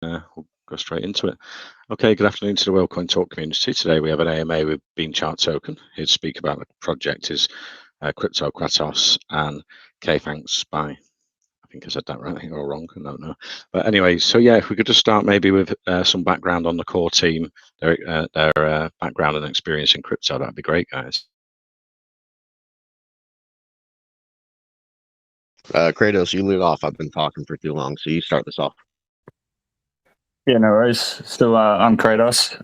We'll go straight into it. Okay, good afternoon to the WorldCoin Talk community. Today we have an AMA with BeanChartToken. Here to speak about the project is Crypto Kratos and Thanks by, I think I said that right or wrong, I don't know. But anyway, so yeah, if we could just start maybe with some background on the core team, their background and experience in crypto, that'd be great, guys. Kratos, you lead off. I've been talking for too long, so you start this off. Yeah, no worries. So I'm Kratos.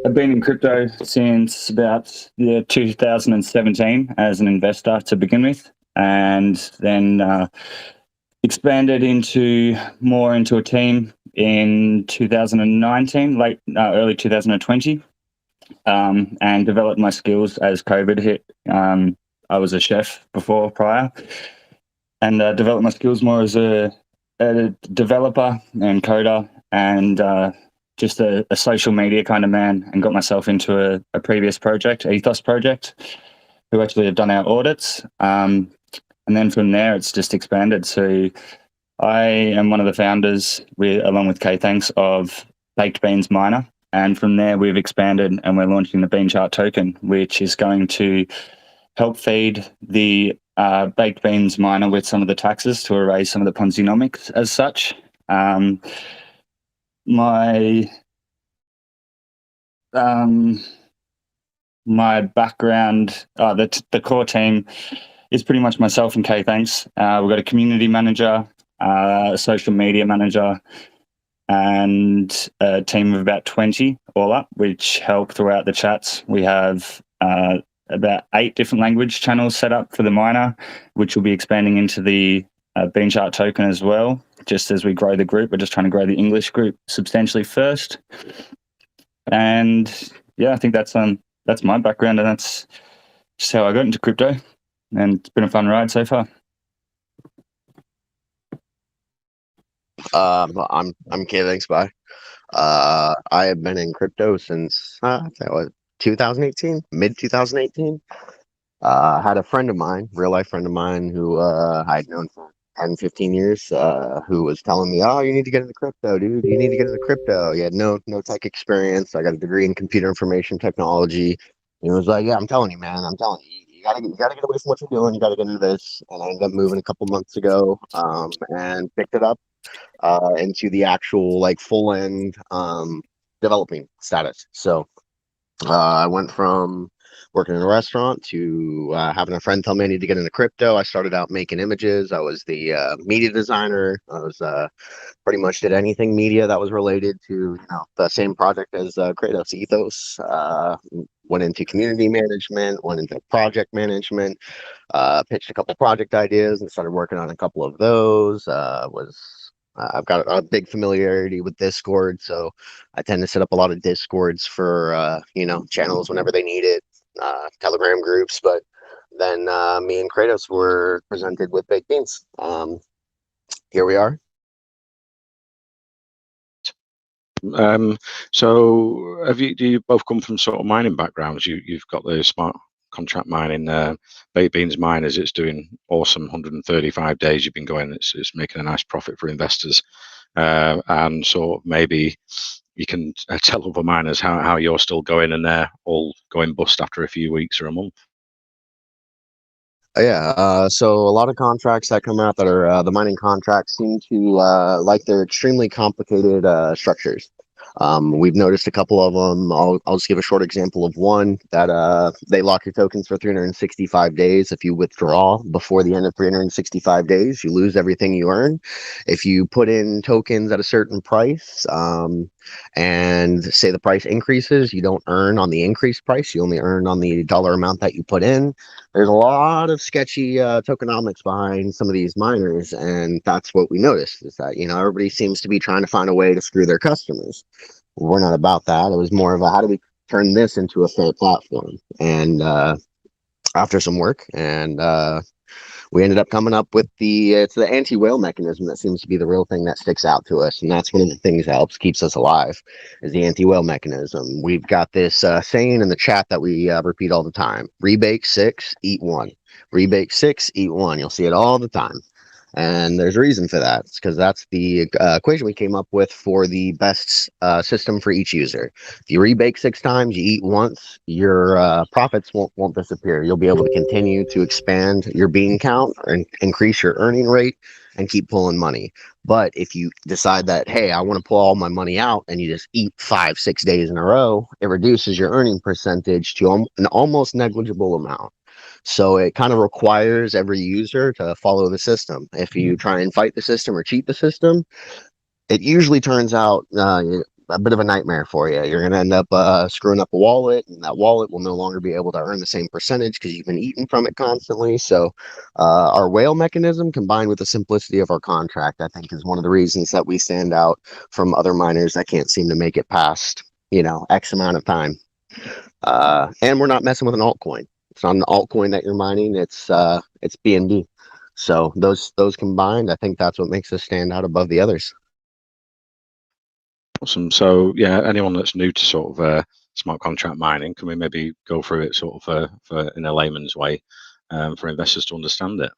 I've been in crypto since about the year 2017 as an investor to begin with, and then expanded into a team in 2019, early 2020, and developed my skills as COVID hit. I was a chef prior, and developed my skills more as a developer and coder and just a social media kind of man, and got myself into a previous project, Ethos project, who actually have done our audits. And then from there, it's just expanded. So I am one of the founders, along with Thanks, of Baked Beans Miner. And from there, we've expanded and we're launching the BeanChartToken, which is going to help feed the Baked Beans Miner with some of the taxes to erase some of the Ponzi-nomics as such. My background, the core team is pretty much myself and Thanks. We've got a community manager, a social media manager, and a team of about 20 all up, which help throughout the chats. We have about 8 different language channels set up for the miner, which will be expanding into the BeanChartToken as well. Just as we grow the group, we're just trying to grow the English group substantially first. And yeah, I think that's my background, and that's just how I got into crypto, and it's been a fun ride so far. I'm Thanks by. I have been in crypto since 2018, mid 2018. Had a friend of mine, real life friend of mine, who I'd known for 10, 15 years, who was telling me, "Oh, you need to get into crypto, dude. You need to get into crypto." He had no tech experience. I got a degree in computer information technology. He was like, "Yeah, I'm telling you, man. I'm telling you, you gotta get away from what you're doing. You gotta get into this." And I ended up moving a couple months ago, and picked it up into the actual full end developing status. So I went from working in a restaurant to having a friend tell me I need to get into crypto. I started out making images. I was the media designer. I was pretty much did anything media that was related to the same project as Kratos Ethos. Went into community management, went into project management, pitched a couple project ideas and started working on a couple of those. I've got a big familiarity with Discord, so I tend to set up a lot of Discords for channels whenever they need it, Telegram groups. But then me and Kratos were presented with Baked Beans. Here we are. So do you both come from sort of mining backgrounds? You've got the smart contract mining, Baked Beans miners. It's doing awesome. 135 days you've been going. It's making a nice profit for investors. And so maybe you can tell other miners how you're still going and they're all going bust after a few weeks or a month. Yeah, so a lot of contracts that come out that are the mining contracts seem to they're extremely complicated structures. We've noticed a couple of them. I'll just give a short example of one that they lock your tokens for 365 days. If you withdraw before the end of 365 days, you lose everything you earn. If you put in tokens at a certain price, and say the price increases, you don't earn on the increased price. You only earn on the dollar amount that you put in. There's a lot of sketchy tokenomics behind some of these miners, and that's what we noticed, is that everybody seems to be trying to find a way to screw their customers. We're not about that. It was more of a, how do we turn this into a fair platform? And after some work, and we ended up coming up with it's the anti-whale mechanism that seems to be the real thing that sticks out to us. And that's one of the things that keeps us alive, is the anti-whale mechanism. We've got this saying in the chat that we repeat all the time: rebake 6, eat 1. Rebake 6, eat 1. You'll see it all the time. And there's a reason for that. It's because that's the equation we came up with for the best system for each user. If you rebake 6 times, you eat once, your profits won't disappear. You'll be able to continue to expand your bean count and increase your earning rate and keep pulling money. But if you decide that, hey, I want to pull all my money out, and you just eat 5-6 days in a row, it reduces your earning percentage to an almost negligible amount. So it kind of requires every user to follow the system. If you try and fight the system or cheat the system, it usually turns out a bit of a nightmare for you. You're going to end up screwing up a wallet, and that wallet will no longer be able to earn the same percentage because you've been eating from it constantly. So our whale mechanism combined with the simplicity of our contract, I think, is one of the reasons that we stand out from other miners that can't seem to make it past, X amount of time. And we're not messing with an altcoin. It's not an altcoin that you're mining. It's BNB. So those combined, I think that's what makes us stand out above the others. Awesome. So yeah, anyone that's new to sort of smart contract mining, can we maybe go through it sort of for in a layman's way for investors to understand it?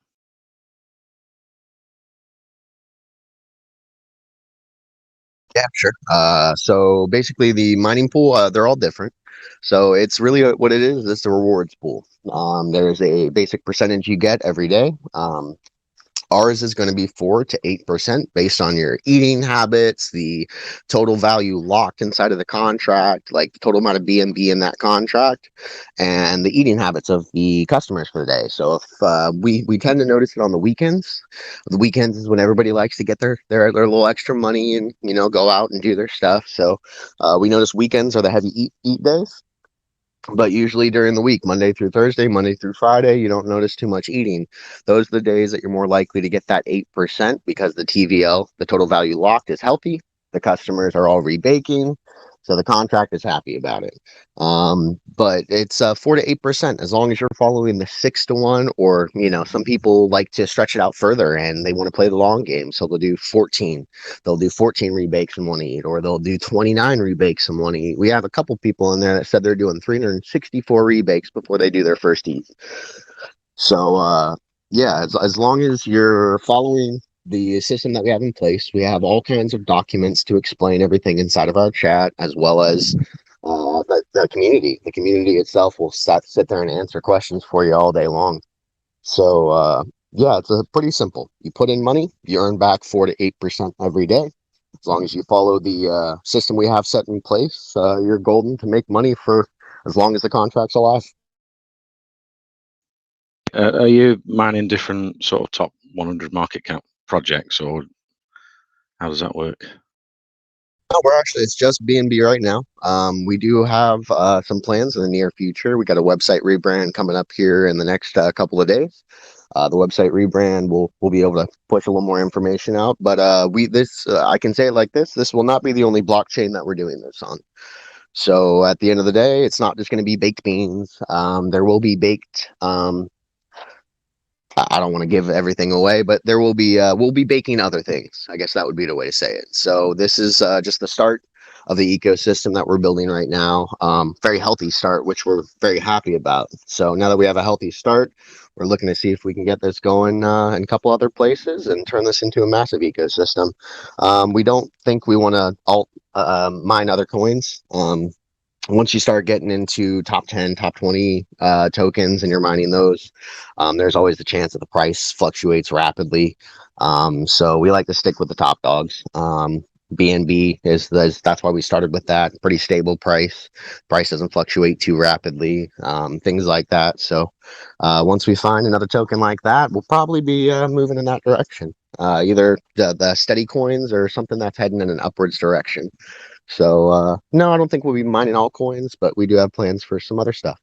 Yeah, sure. So basically, the mining pool, they're all different. So it's really what it is. It's a rewards pool. There's a basic percentage you get every day. Ours is going to be 4 to 8% based on your eating habits, the total value locked inside of the contract, like the total amount of BNB in that contract, and the eating habits of the customers for the day. So if we tend to notice it on the weekends. The weekends is when everybody likes to get their little extra money and go out and do their stuff. So we notice weekends are the heavy eat days. But usually during the week, Monday through Thursday, Monday through Friday, you don't notice too much eating. Those are the days that you're more likely to get that 8% because the TVL, the total value locked, is healthy. The customers are all rebaking. So the contract is happy about it. But it's 4 to 8% as long as you're following the 6-to-1, or, some people like to stretch it out further and they want to play the long game. So they'll do 14. They'll do 14 rebakes in one eat, or they'll do 29 rebakes in one eat. We have a couple people in there that said they're doing 364 rebakes before they do their first eat. So, yeah, as long as you're following the system that we have in place, we have all kinds of documents to explain everything inside of our chat, as well as the community. The community itself will sit there and answer questions for you all day long. So, yeah, it's pretty simple. You put in money, you earn back 4 to 8% every day. As long as you follow the system we have set in place, you're golden to make money for as long as the contract's alive. Are you mining different sort of top 100 market cap projects, or how does that work? No, it's just BNB right now. We do have some plans in the near future. We got a website rebrand coming up here in the next couple of days. The website rebrand we'll be able to push a little more information out. But I can say it like this: this will not be the only blockchain that we're doing this on. So at the end of the day, it's not just going to be baked beans. There will be baked. I don't want to give everything away, but there will be we'll be baking other things. I guess that would be the way to say it. So this is just the start of the ecosystem that we're building right now. Very healthy start, which we're very happy about. So now that we have a healthy start, we're looking to see if we can get this going in a couple other places and turn this into a massive ecosystem. We don't think we want to mine other coins. Once you start getting into top 10, top 20 tokens and you're mining those, there's always the chance that the price fluctuates rapidly. So we like to stick with the top dogs. BNB that's why we started with that. Pretty stable price. Price doesn't fluctuate too rapidly. Things like that. So once we find another token like that, we'll probably be moving in that direction. Either the steady coins or something that's heading in an upwards direction. So no, I don't think we'll be mining all coins, but we do have plans for some other stuff.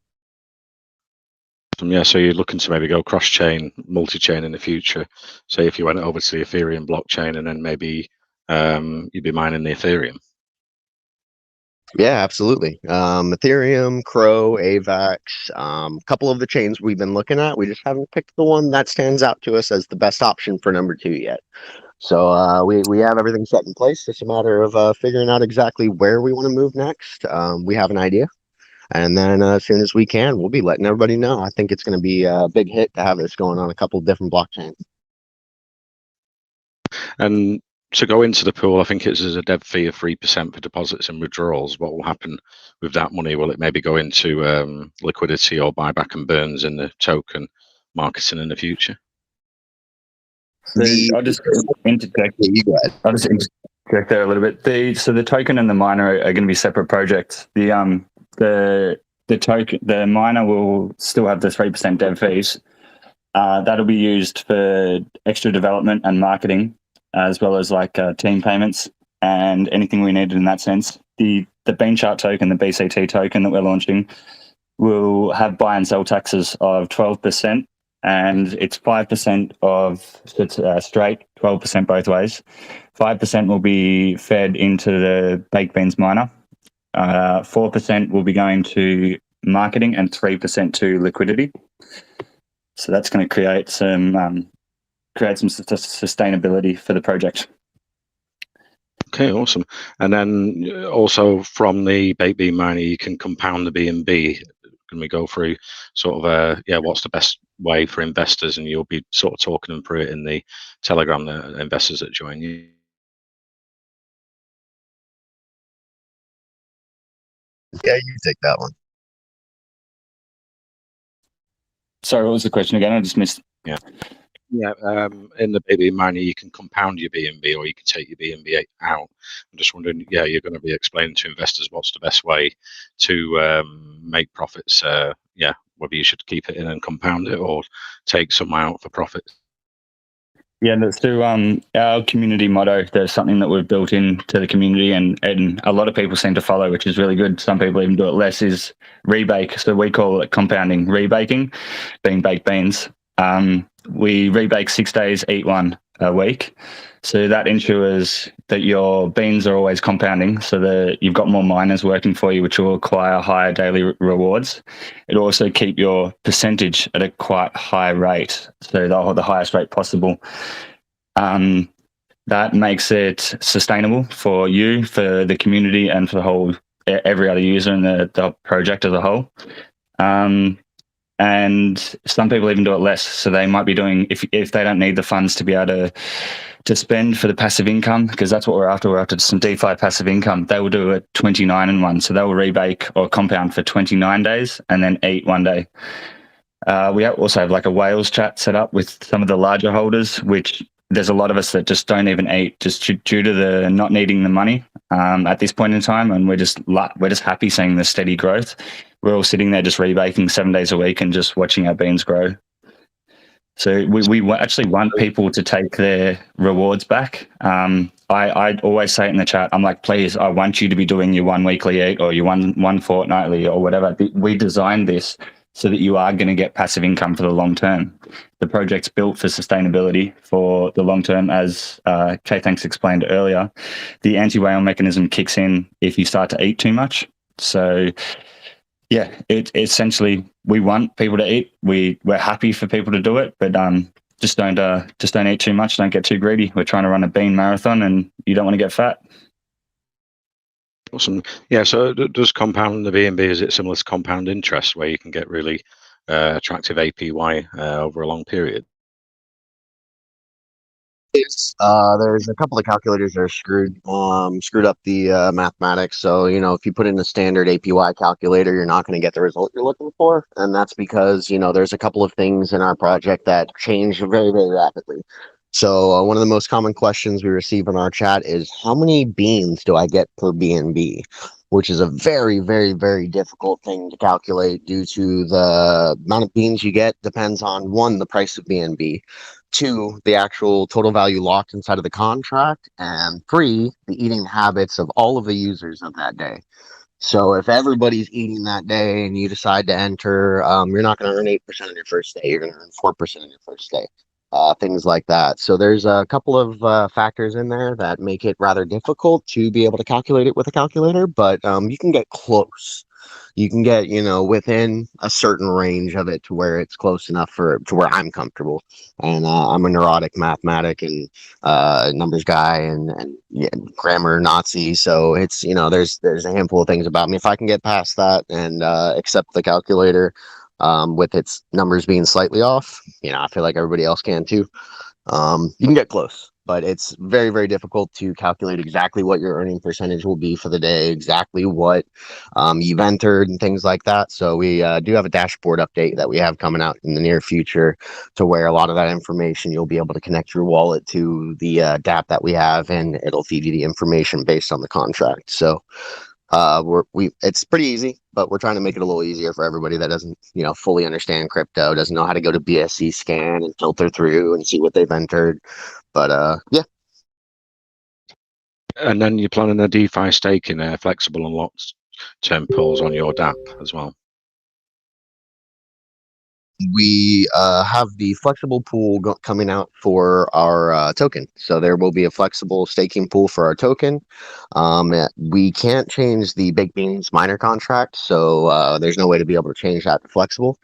Yeah, so you're looking to maybe go cross-chain, multi-chain in the future. Say if you went over to the Ethereum blockchain and then maybe you'd be mining the Ethereum. Yeah, absolutely. Ethereum, Crow, AVAX, a couple of the chains we've been looking at. We just haven't picked the one that stands out to us as the best option for number 2 yet. So we have everything set in place. It's a matter of figuring out exactly where we want to move next. We have an idea. And then as soon as we can, we'll be letting everybody know. I think it's going to be a big hit to have this going on a couple of different blockchains. And to go into the pool, I think it's as a dev fee of 3% for deposits and withdrawals. What will happen with that money? Will it maybe go into liquidity or buyback and burns in the token marketing in the future? So I'll just interject. You go ahead. I'll just interject there a little bit. So the token and the miner are going to be separate projects. The token, the miner will still have the 3% dev fees. That'll be used for extra development and marketing, as well as like team payments and anything we need in that sense. The BeanChartToken, the BCT token that we're launching, will have buy and sell taxes of 12%, and it's 5% of straight, 12% both ways. 5% will be fed into the baked beans miner. 4% will be going to marketing and 3% to liquidity. So that's going to create some sustainability for the project. Okay, awesome. And then also from the baked bean miner, you can compound the BNB. Can we go through sort of what's the best way for investors? And you'll be sort of talking them through it in the Telegram, the investors that join you. Yeah, you take that one. Sorry, what was the question again? I just missed. Yeah, in the BNB miner, you can compound your BNB or you can take your BNB out. I'm just wondering, you're going to be explaining to investors what's the best way to make profits. Whether you should keep it in and compound it or take some out for profit. Yeah, let's do our community motto. There's something that we've built into the community and a lot of people seem to follow, which is really good. Some people even do it less, is rebake. So we call it compounding rebaking, being baked beans. We rebake 6 days, eat one a week. So that ensures that your beans are always compounding, so that you've got more miners working for you, which will acquire higher daily rewards. It'll also keep your percentage at a quite high rate, so the highest rate possible. That makes it sustainable for you, for the community, and for every other user in the project as a whole. And some people even do it less. So they might be doing, if they don't need the funds to be able to spend for the passive income, because that's what we're after. We're after some DeFi passive income. They will do it 29 and 1. So they will rebake or compound for 29 days and then eat 1 day. We also have like a whales chat set up with some of the larger holders, which there's a lot of us that just don't even eat, just due to the not needing the money at this point in time. And we're just happy seeing the steady growth. We're all sitting there just rebaking 7 days a week and just watching our beans grow. So we actually want people to take their rewards back. I always say it in the chat, I'm like, please, I want you to be doing your 1 weekly eat or your one fortnightly or whatever. We designed this so that you are going to get passive income for the long term. The project's built for sustainability for the long term, as K-Thanks explained earlier. The anti-whale mechanism kicks in if you start to eat too much. So yeah, it essentially, we want people to eat. We're happy for people to do it, but just don't eat too much. Don't get too greedy. We're trying to run a bean marathon, and you don't want to get fat. Awesome. Yeah. So does compound the BNB, is it similar to compound interest, where you can get really attractive APY over a long period? There's a couple of calculators that are screwed up the mathematics. So, if you put in a standard APY calculator, you're not going to get the result you're looking for. And that's because, there's a couple of things in our project that change very, very rapidly. So one of the most common questions we receive in our chat is, how many beans do I get per BNB? Which is a very, very, very difficult thing to calculate due to the amount of beans you get depends on, 1, the price of BNB, 2, the actual total value locked inside of the contract, and 3, the eating habits of all of the users of that day. So if everybody's eating that day and you decide to enter, you're not going to earn 8% on your first day. You're going to earn 4% on your first day. Things like that. So there's a couple of factors in there that make it rather difficult to be able to calculate it with a calculator, but you can get close. You can get, within a certain range of it to where it's close enough to where I'm comfortable. And I'm a neurotic mathematic and numbers guy and grammar Nazi. So it's, there's a handful of things about me. If I can get past that and accept the calculator, with its numbers being slightly off, I feel like everybody else can too. You can get close. but it's very, very difficult to calculate exactly what your earning percentage will be for the day, exactly what you've entered and things like that. So we do have a dashboard update that we have coming out in the near future, to where a lot of that information, you'll be able to connect your wallet to the DApp that we have, and it'll feed you the information based on the contract. So it's pretty easy, but we're trying to make it a little easier for everybody that doesn't, fully understand crypto, doesn't know how to go to BSC scan and filter through and see what they've entered. But yeah. And then you're planning a DeFi staking, flexible and locked term pools on your DApp as well. We have the flexible pool coming out for our token. So there will be a flexible staking pool for our token. We can't change the Baked Beans miner contract, so there's no way to be able to change that to flexible.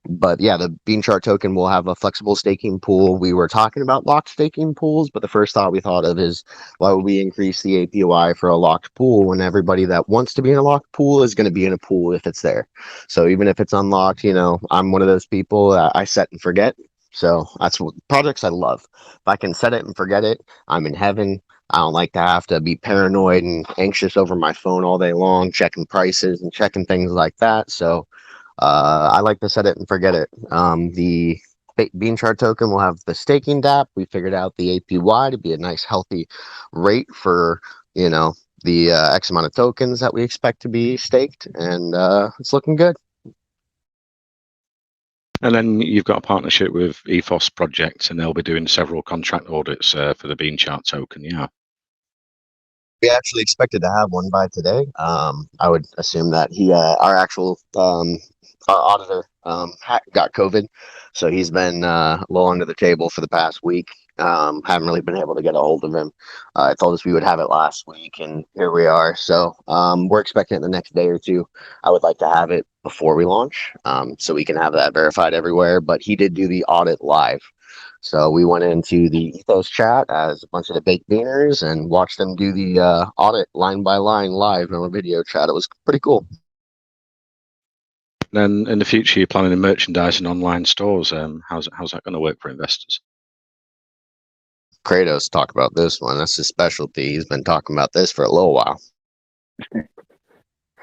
But yeah, the BeanChartToken will have a flexible staking pool. We were talking about locked staking pools, but the first thought we thought of is, why would we increase the APY for a locked pool when everybody that wants to be in a locked pool is going to be in a pool if it's there? So even if it's unlocked, I'm one of those people that I set and forget. So that's what projects I love. If I can set it and forget it, I'm in heaven. I don't like to have to be paranoid and anxious over my phone all day long, checking prices and checking things like that. So I like to set it and forget it. The BeanChartToken will have the staking DApp. We figured out the APY to be a nice, healthy rate for, the X amount of tokens that we expect to be staked, and it's looking good. And then you've got a partnership with Ethos Project, and they'll be doing several contract audits for the BeanChartToken. Yeah. We actually expected to have one by today. I would assume that our actual our auditor got COVID, so he's been low under the table for the past week. Haven't really been able to get a hold of him. I told us we would have it last week, and here we are. So we're expecting it the next day or two. I would like to have it before we launch, so we can have that verified everywhere. But he did do the audit live. So we went into the Ethos chat as a bunch of the baked beaners and watched them do the audit line by line live on a video chat. It was pretty cool. Then in the future, you're planning merchandise and online stores. How's that going to work for investors? Kratos talk about this one. That's his specialty. He's been talking about this for a little while.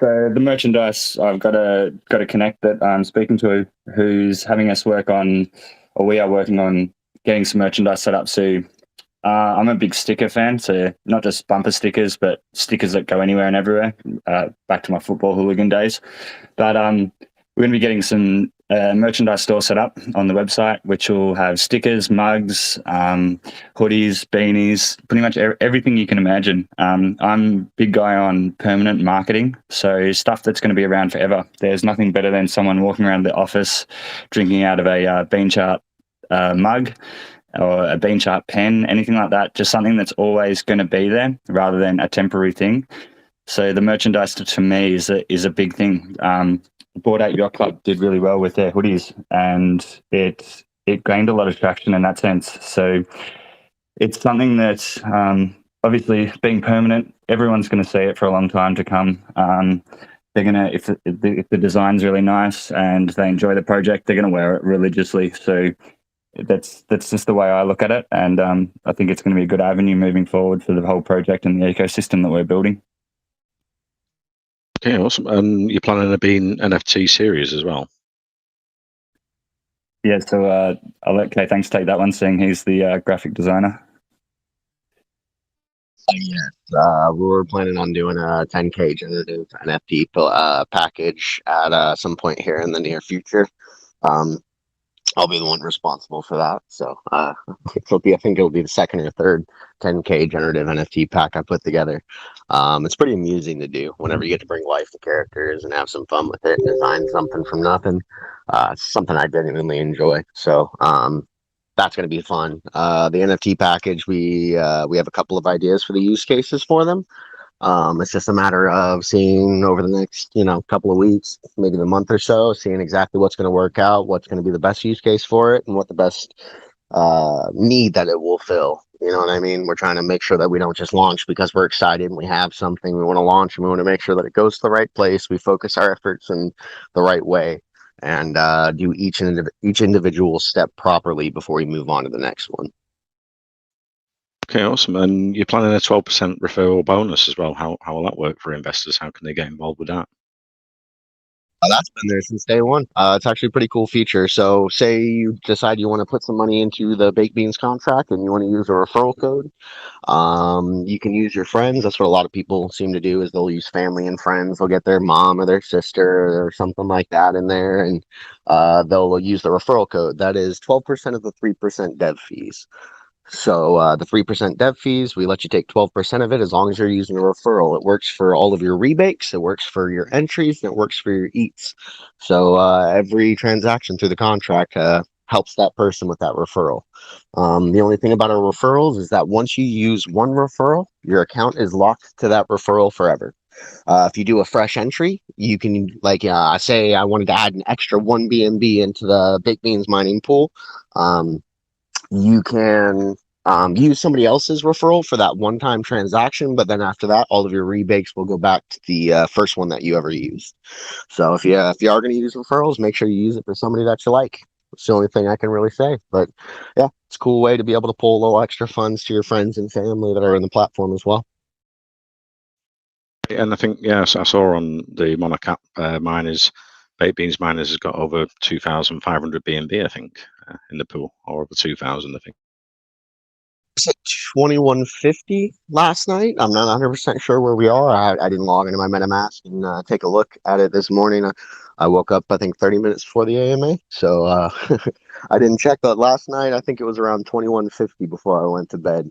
So the merchandise, I've got a connect that I'm speaking to, who's having us work on, or we are working on getting some merchandise set up. So I'm a big sticker fan, so not just bumper stickers, but stickers that go anywhere and everywhere. Back to my football hooligan days. But we're going to be getting some merchandise store set up on the website, which will have stickers, mugs, hoodies, beanies, pretty much everything you can imagine. I'm a big guy on permanent marketing, so stuff that's going to be around forever. There's nothing better than someone walking around the office drinking out of a BeanChart mug or a BeanChart pen, anything like that, just something that's always going to be there rather than a temporary thing. So the merchandise to me is a big thing. Board 8 Yacht Club did really well with their hoodies, and it gained a lot of traction in that sense. So it's something that obviously being permanent, everyone's going to see it for a long time to come. They're going to, if the design's really nice and they enjoy the project, they're going to wear it religiously. So that's just the way I look at it, and I think it's going to be a good avenue moving forward for the whole project and the ecosystem that we're building. Okay, awesome. And you're planning a Bean NFT series as well? Yeah, so I'll let Kay Thanks take that one, seeing he's the graphic designer. Yes, we were planning on doing a 10K generative NFT package at some point here in the near future. I'll be the one responsible for that. So I think it'll be the second or third 10K generative NFT pack I put together. It's pretty amusing to do whenever you get to bring life to characters and have some fun with it and design something from nothing. It's something I genuinely enjoy. So that's going to be fun. The NFT package, we have a couple of ideas for the use cases for them. It's just a matter of seeing over the next, couple of weeks, maybe the month or so, seeing exactly what's going to work out, what's going to be the best use case for it, and what the best need that it will fill. You know what I mean? We're trying to make sure that we don't just launch because we're excited and we have something we want to launch, and we want to make sure that it goes to the right place. We focus our efforts in the right way, and do each individual step properly before we move on to the next one. Okay, awesome. And you're planning a 12% referral bonus as well. How will that work for investors? How can they get involved with that? That's been there since day one. It's actually a pretty cool feature. So, say you decide you want to put some money into the baked beans contract and you want to use a referral code. You can use your friends. That's what a lot of people seem to do is they'll use family and friends. They'll get their mom or their sister or something like that in there, and they'll use the referral code. That is 12% of the 3% dev fees. So the 3% dev fees, we let you take 12% of it as long as you're using a referral. It works for all of your rebates, it works for your entries, and it works for your eats. So every transaction through the contract helps that person with that referral. The only thing about our referrals is that once you use one referral, your account is locked to that referral forever. If you do a fresh entry, you can, like, say I wanted to add an extra one BNB into the baked beans mining pool. You can use somebody else's referral for that one-time transaction, but then after that, all of your rebates will go back to the first one that you ever used. So if you are going to use referrals, make sure you use it for somebody that you like. It's the only thing I can really say. But yeah, it's a cool way to be able to pull a little extra funds to your friends and family that are in the platform as well. And I think, yes, I saw on the monocap miners, baked beans miners has got over 2,500 BNB, I think, in the pool, or over 2,000, I think. It's at 2150 last night. I'm not 100% sure where we are. I didn't log into my MetaMask and take a look at it this morning. I woke up, I think, 30 minutes before the AMA. So I didn't check, but last night I think it was around 2150 before I went to bed.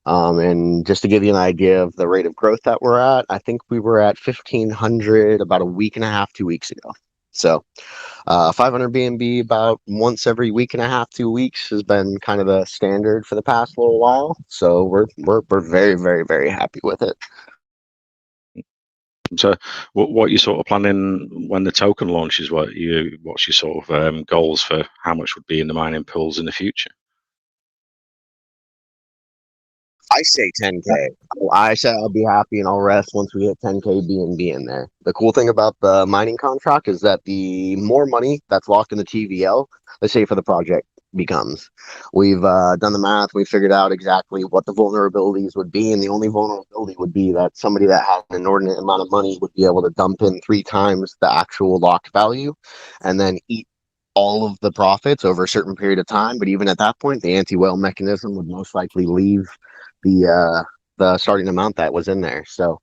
And just to give you an idea of the rate of growth that we're at, I think we were at 1,500 about a week and a half, 2 weeks ago. So 500 BNB about once every week and a half, 2 weeks has been kind of the standard for the past little while. So we're very, very, very happy with it. So what you sort of planning when the token launches? What's your sort of goals for how much would be in the mining pools in the future? I say 10K. I said I'll be happy and I'll rest once we hit 10K BNB in there. The cool thing about the mining contract is that the more money that's locked in the TVL, the safer the project becomes. We've done the math. We figured out exactly what the vulnerabilities would be, and the only vulnerability would be that somebody that had an inordinate amount of money would be able to dump in 3 times the actual locked value and then eat all of the profits over a certain period of time. But even at that point, the anti-whale mechanism would most likely leave the starting amount that was in there. So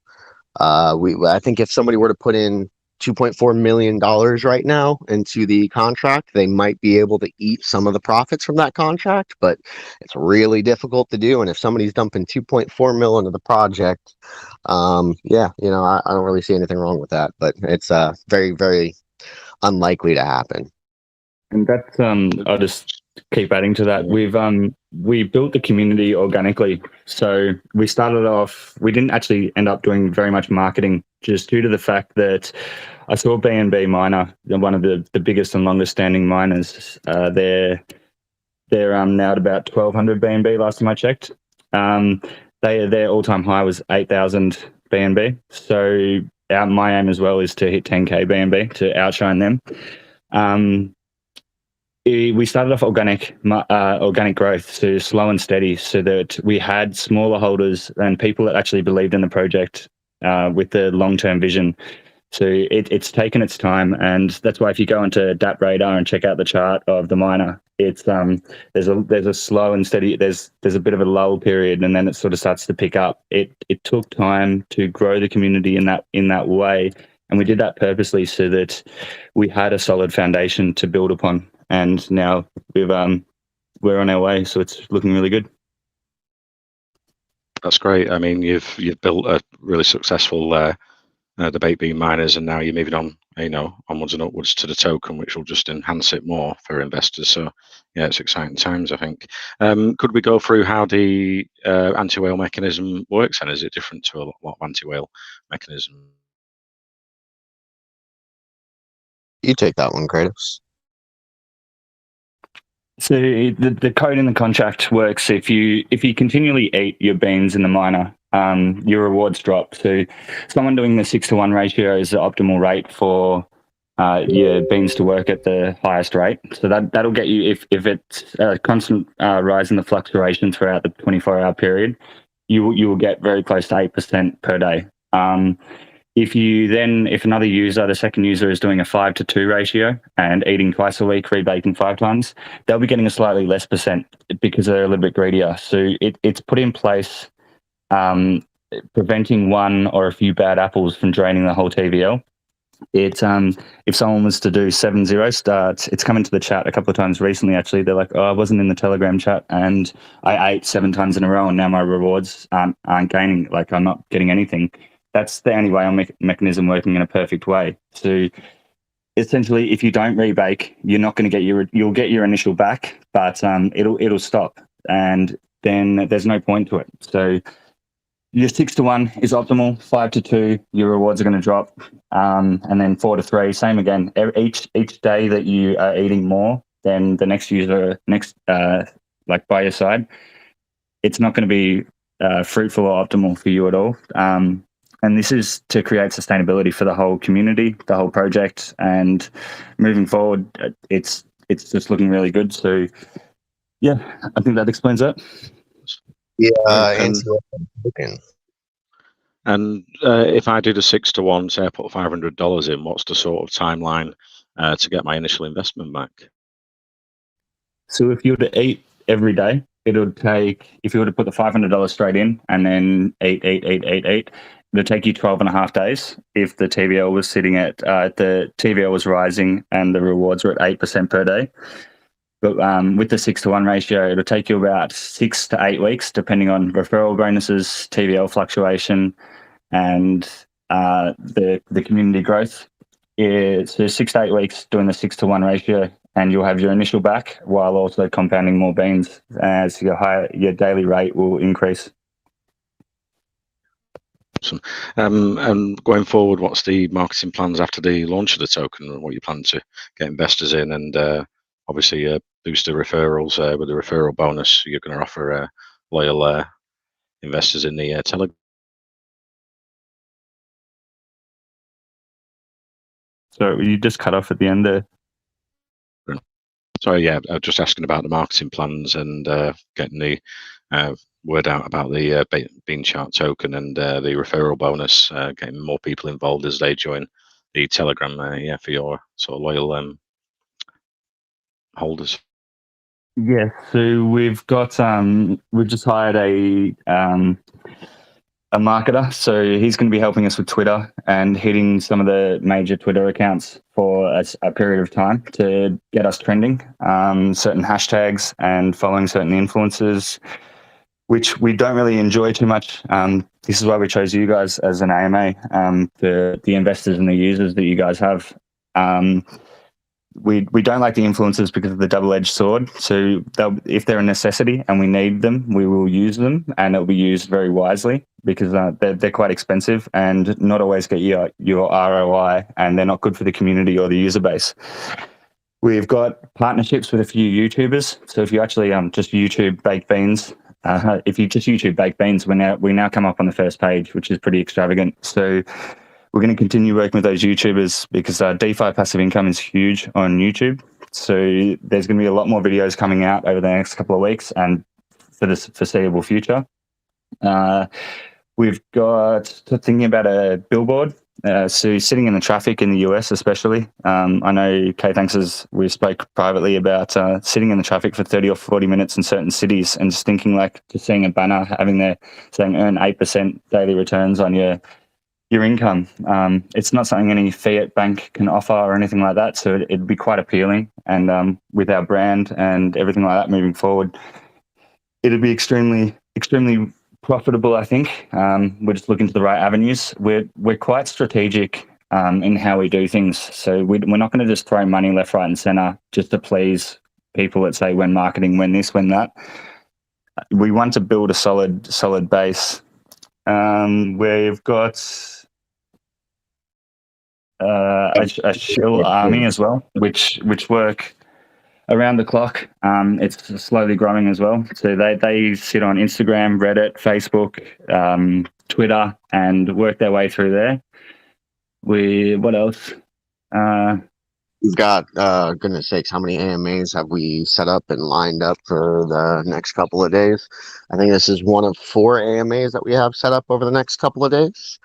I think if somebody were to put in $2.4 million right now into the contract, they might be able to eat some of the profits from that contract, but it's really difficult to do. And if somebody's dumping 2.4 mil into the project, yeah, I don't really see anything wrong with that, but it's very, very unlikely to happen. And that's I'll just keep adding to that. We built the community organically. So we started off, we didn't actually end up doing very much marketing, just due to the fact that I saw BNB Miner, one of the biggest and longest standing miners. They're now at about 1,200 BNB last time I checked. Their all-time high was 8,000 BNB. So my aim as well is to hit 10K BNB to outshine them. We started off organic growth, so slow and steady, so that we had smaller holders and people that actually believed in the project with the long-term vision. So it's taken its time, and that's why if you go into DAP Radar and check out the chart of the miner, it's there's a slow and steady. There's a bit of a lull period, and then it sort of starts to pick up. It took time to grow the community in that way, and we did that purposely so that we had a solid foundation to build upon. And now we're on our way, so it's looking really good. That's great. I mean, you've built a really successful the baked bean miners, and now you're moving on, onwards and upwards to the token, which will just enhance it more for investors. So yeah, it's exciting times, I think. Could we go through how the anti-whale mechanism works, and is it different to a lot of anti-whale mechanism? You take that one, Kratos. So the code in the contract works if you continually eat your beans in the miner, your rewards drop. So someone doing the 6-to-1 ratio is the optimal rate for your beans to work at the highest rate. So that'll get you, if it's a constant rise in the fluctuation throughout the 24-hour period, you will get very close to 8% per day. If another user, the second user, is doing a 5-to-2 ratio and eating twice a week, rebaking 5 times, they'll be getting a slightly less percent because they're a little bit greedier. So it's put in place, preventing one or a few bad apples from draining the whole TVL. If someone was to do 7-0 starts, it's come into the chat a couple of times recently, actually. They're like, I wasn't in the Telegram chat and I ate 7 times in a row and now my rewards aren't gaining, like I'm not getting anything. That's the only way mechanism working in a perfect way. So essentially, if you don't rebake, you're not going to you'll get your initial back, but it'll stop, and then there's no point to it. So your 6-to-1 is optimal. 5-to-2, your rewards are going to drop, and then 4-to-3, same again. Each day that you are eating more than the next user like by your side, it's not going to be fruitful or optimal for you at all. And this is to create sustainability for the whole community, the whole project, and moving forward, it's just looking really good. So, yeah, I think that explains that. Yeah, and if I did a 6-to-1, say I put $500 in, what's the sort of timeline to get my initial investment back? So if you were to eat every day, it would take, if you were to put the $500 straight in and then eat, it'll take you 12.5 days. If the TVL was sitting at, the TVL was rising and the rewards were at 8% per day. But with the 6-to-1 ratio, it'll take you about 6 to 8 weeks, depending on referral bonuses, TVL fluctuation, and the community growth. So 6 to 8 weeks doing the 6-to-1 ratio, and you'll have your initial back while also compounding more beans as your daily rate will increase. Awesome. And going forward, what's the marketing plans after the launch of the token? What you plan to get investors in, and obviously boost the referrals with the referral bonus you're going to offer loyal investors in the Telegram. So you just cut off at the end there. Sorry, yeah, I was just asking about the marketing plans and getting the word out about the BeanChartToken and the referral bonus, getting more people involved as they join the Telegram, for your sort of loyal holders. Yeah, so we've got we've just hired a marketer, so he's going to be helping us with Twitter and hitting some of the major Twitter accounts for a period of time to get us trending, certain hashtags and following certain influencers, which we don't really enjoy too much. This is why we chose you guys as an AMA, the investors and the users that you guys have. We don't like the influencers because of the double-edged sword. So if they're a necessity and we need them, we will use them, and it'll be used very wisely because they're quite expensive and not always get your ROI, and they're not good for the community or the user base. We've got partnerships with a few YouTubers. So if you actually just YouTube baked beans, if you just YouTube baked beans, we now come up on the first page, which is pretty extravagant. So we're going to continue working with those YouTubers because DeFi passive income is huge on YouTube. So there's going to be a lot more videos coming out over the next couple of weeks and for the foreseeable future. We've got thinking about a billboard. So sitting in the traffic in the US especially. I know we spoke privately about sitting in the traffic for 30 or 40 minutes in certain cities and just thinking like just seeing a banner having there saying earn 8% daily returns on your income. It's not something any fiat bank can offer or anything like that, so it'd be quite appealing. And with our brand and everything like that moving forward, it'd be extremely profitable, I think. We're just looking to the right avenues. We're quite strategic in how we do things, so we're not going to just throw money left, right, and center just to please people that say when marketing, when this, when that. We want to build a solid base. We've got a shill army as well, which work around the clock. It's slowly growing as well. So they sit on Instagram, Reddit, Facebook, Twitter, and work their way through there. What else? We've got, goodness sakes, how many AMAs have we set up and lined up for the next couple of days? I think this is one of 4 AMAs that we have set up over the next couple of days.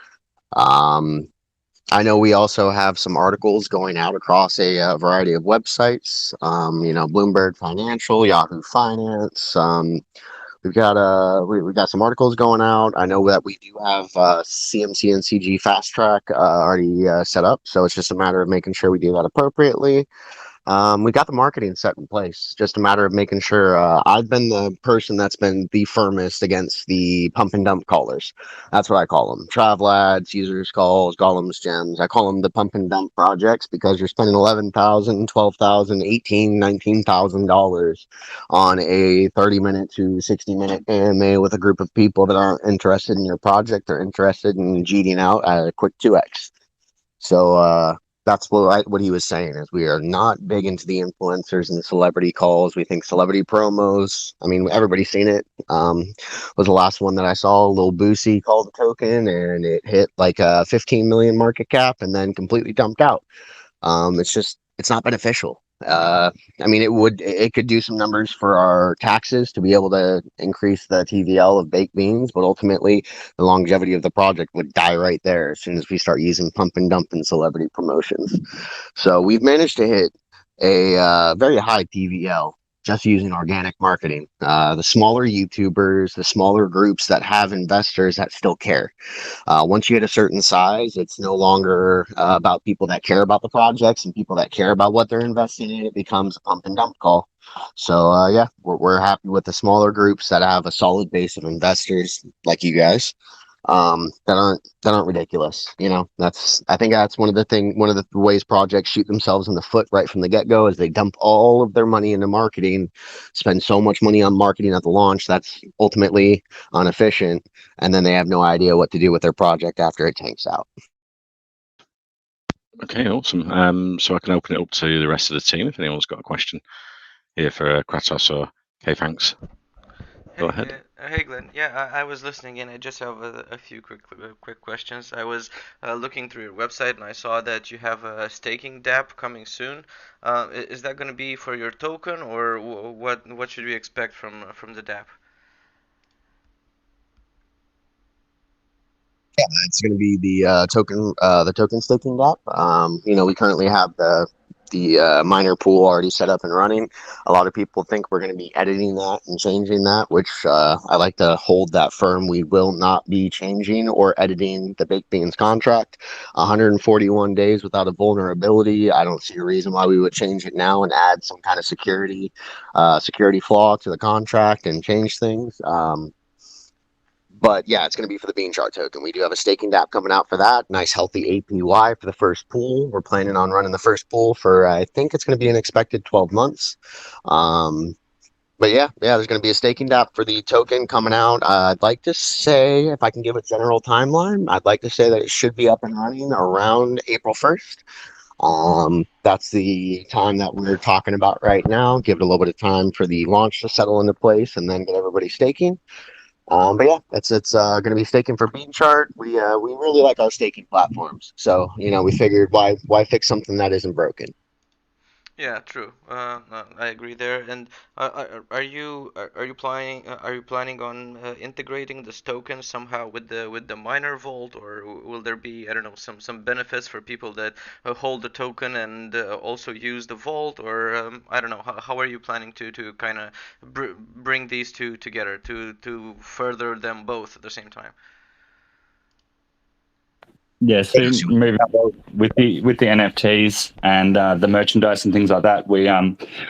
I know we also have some articles going out across a variety of websites, Bloomberg Financial, Yahoo Finance. We've got some articles going out. I know that we do have CMC and CG Fast Track already set up, so it's just a matter of making sure we do that appropriately. We got the marketing set in place. Just a matter of making sure. I've been the person that's been the firmest against the pump and dump callers. That's what I call them. Travel ads, users calls, golems, gems. I call them the pump and dump projects because you're spending $11,000, $12,000, $18,000, $19,000 on a 30-minute to 60-minute AMA with a group of people that aren't interested in your project or interested in cheating out at a quick 2x. So that's what he was saying is we are not big into the influencers and the celebrity calls. We think celebrity promos. I mean, everybody's seen it. Was the last one that I saw. Lil Boosie called the token, and it hit like a 15 million market cap, and then completely dumped out. It's not beneficial. I mean, it could do some numbers for our taxes to be able to increase the TVL of baked beans, but ultimately the longevity of the project would die right there as soon as we start using pump and dump and celebrity promotions. So we've managed to hit a very high TVL just using organic marketing. The smaller YouTubers, the smaller groups that have investors that still care. Once you hit a certain size, it's no longer about people that care about the projects and people that care about what they're investing in. It becomes a pump and dump call. So yeah, we're happy with the smaller groups that have a solid base of investors like you guys, that aren't ridiculous. I think that's one of the ways projects shoot themselves in the foot right from the get-go is they dump all of their money into marketing, spend so much money on marketing at the launch that's ultimately inefficient, and then they have no idea what to do with their project after it tanks out. Okay, awesome. So I can open it up to the rest of the team if anyone's got a question here for Kratos or K-Fanks. Go ahead. Hey Glenn, yeah, I was listening in. I just have a few quick questions. I was looking through your website and I saw that you have a staking dApp coming soon. Is that going to be for your token, or what should we expect from the dApp? Yeah, it's going to be the token staking dApp. We currently have the miner pool already set up and running. A lot of people think we're going to be editing that and changing that, which I like to hold that firm. We will not be changing or editing the Baked Beans contract. 141 days without a vulnerability. I don't see a reason why we would change it now and add some kind of security flaw to the contract and change things. But yeah, it's going to be for the BeanChart token. We do have a staking dApp coming out for that. Nice healthy APY for the first pool. We're planning on running the first pool for, I think it's going to be an expected 12 months. But yeah, there's going to be a staking dApp for the token coming out. I'd like to say, if I can give a general timeline, I'd like to say that it should be up and running around April 1st. That's the time that we're talking about right now. Give it a little bit of time for the launch to settle into place and then get everybody staking. But yeah, it's going to be staking for BeanChart. We really like our staking platforms, so we figured why fix something that isn't broken. Yeah, true. I agree there. And are you planning on integrating this token somehow with the miner vault, or will there be, I don't know, some benefits for people that hold the token and also use the vault, or I don't know, how are you planning to kind of bring these two together to further them both at the same time? Yes, moving up with the NFTs and the merchandise and things like that, we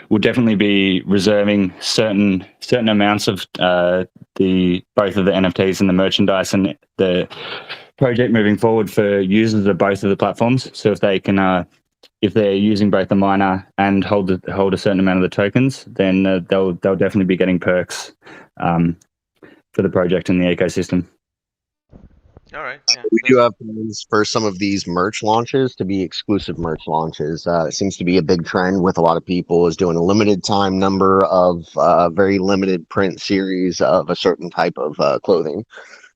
will definitely be reserving certain amounts of both of the NFTs and the merchandise and the project moving forward for users of both of the platforms. So if they can, if they're using both the miner and hold a certain amount of the tokens, then they'll definitely be getting perks for the project and the ecosystem. All right. Yeah, we do have plans for some of these merch launches to be exclusive merch launches. It seems to be a big trend with a lot of people is doing a limited time number of very limited print series of a certain type of clothing.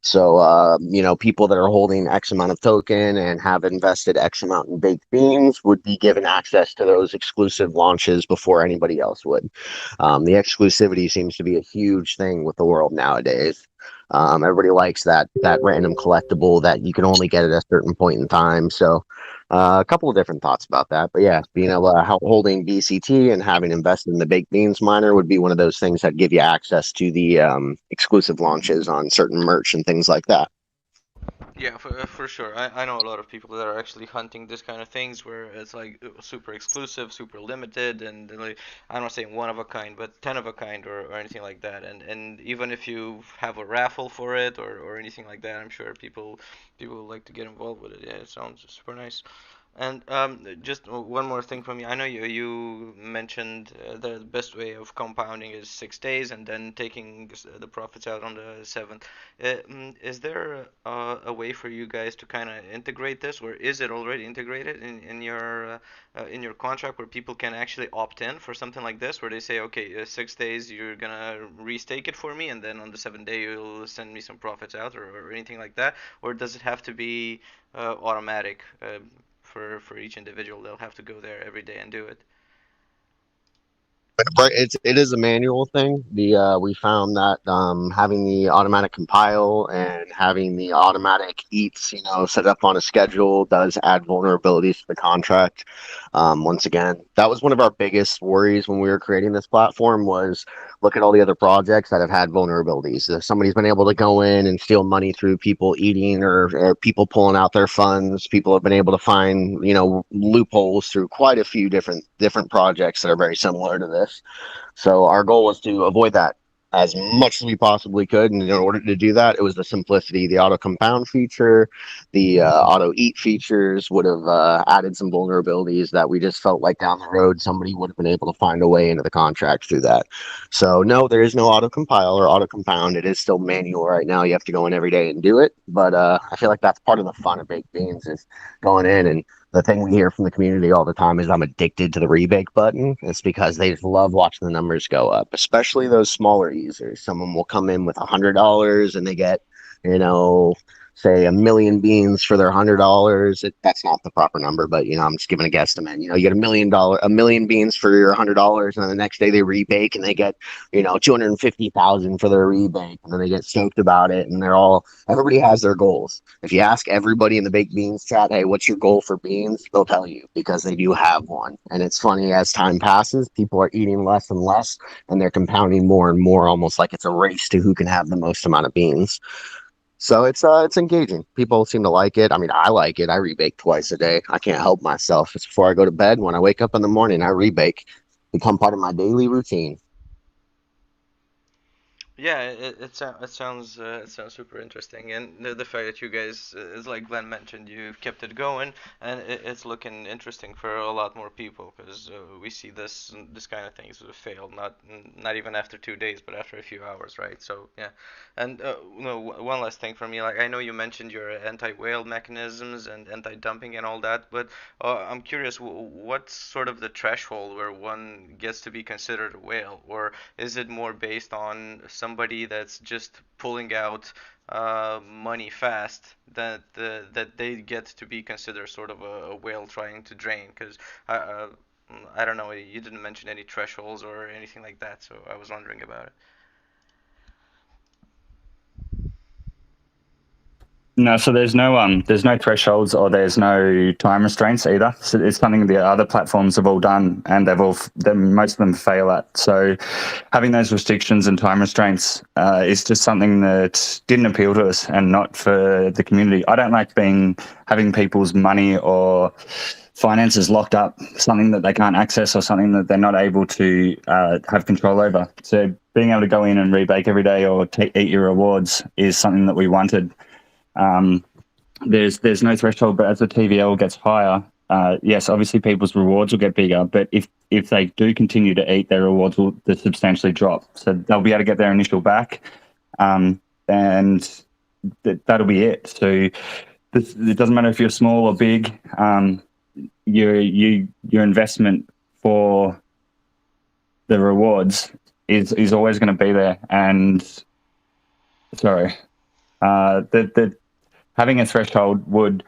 So, people that are holding X amount of token and have invested X amount in baked beans would be given access to those exclusive launches before anybody else would. The exclusivity seems to be a huge thing with the world nowadays. Everybody likes that random collectible that you can only get at a certain point in time. So, a couple of different thoughts about that, but yeah, being able to holding BCT and having invested in the baked beans miner would be one of those things that give you access to the exclusive launches on certain merch and things like that. Yeah, for sure. I know a lot of people that are actually hunting this kind of things where it's like super exclusive, super limited, and like, I'm not saying one of a kind, but 10 of a kind or anything like that. And even if you have a raffle for it or anything like that, I'm sure people like to get involved with it. Yeah, it sounds super nice. And just one more thing from me. I know you mentioned the best way of compounding is 6 days and then taking the profits out on the seventh. Is there a way for you guys to kind of integrate this, or is it already integrated in your contract where people can actually opt in for something like this, where they say, okay, 6 days you're gonna restake it for me, and then on the seventh day you'll send me some profits out, or anything like that, or does it have to be automatic? For each individual, they'll have to go there every day and do it. But it is a manual thing. We found that having the automatic compile and having the automatic eats, set up on a schedule does add vulnerabilities to the contract. Once again, that was one of our biggest worries when we were creating this platform was look at all the other projects that have had vulnerabilities. If somebody's been able to go in and steal money through people eating or people pulling out their funds, people have been able to find, loopholes through quite a few different projects that are very similar to this. So our goal was to avoid that as much as we possibly could. And in order to do that, it was the simplicity. The auto compound feature, the auto eat features would have added some vulnerabilities that we just felt like down the road somebody would have been able to find a way into the contract through that. So no, there is no auto compile or auto compound. It is still manual right now. You have to go in every day and do it. But I feel like that's part of the fun of baked beans is going in. And the thing we hear from the community all the time is I'm addicted to the rebake button. It's because they just love watching the numbers go up, especially those smaller users. Someone will come in with $100 and they get, say 1,000,000 beans for their $100. That's not the proper number, but I'm just giving a guesstimate. You get $1,000,000 beans for your $100, and then the next day they rebake and they get, 250,000 for their rebake, and then they get stoked about it, and everybody has their goals. If you ask everybody in the baked beans chat, hey, what's your goal for beans? They'll tell you because they do have one. And it's funny, as time passes, people are eating less and less, and they're compounding more and more, almost like it's a race to who can have the most amount of beans. So it's engaging. People seem to like it. I mean, I like it. I rebake twice a day. I can't help myself. It's before I go to bed. When I wake up in the morning, I rebake. Become part of my daily routine. Yeah, it sounds super interesting, and the fact that you guys, is like Glenn mentioned, you've kept it going, and it's looking interesting for a lot more people because we see this kind of things fail not even after 2 days, but after a few hours, right? So yeah, and one last thing for me, like I know you mentioned your anti-whale mechanisms and anti-dumping and all that, but I'm curious, what's sort of the threshold where one gets to be considered a whale, or is it more based on somebody that's just pulling out money fast that they get to be considered sort of a whale trying to drain? Because I don't know, you didn't mention any thresholds or anything like that, so I was wondering about it. No, so there's no thresholds or there's no time restraints either. So it's something the other platforms have all done, and most of them fail at. So having those restrictions and time restraints is just something that didn't appeal to us and not for the community. I don't like having people's money or finances locked up, something that they can't access or something that they're not able to have control over. So being able to go in and rebake every day or eat your rewards is something that we wanted. There's no threshold, but as the TVL gets higher, yes, obviously people's rewards will get bigger, but if they do continue to eat, their rewards will substantially drop. So they'll be able to get their initial back, and that'll be it. So it doesn't matter if you're small or big. Your investment for the rewards is always going to be there. And sorry. that having a threshold would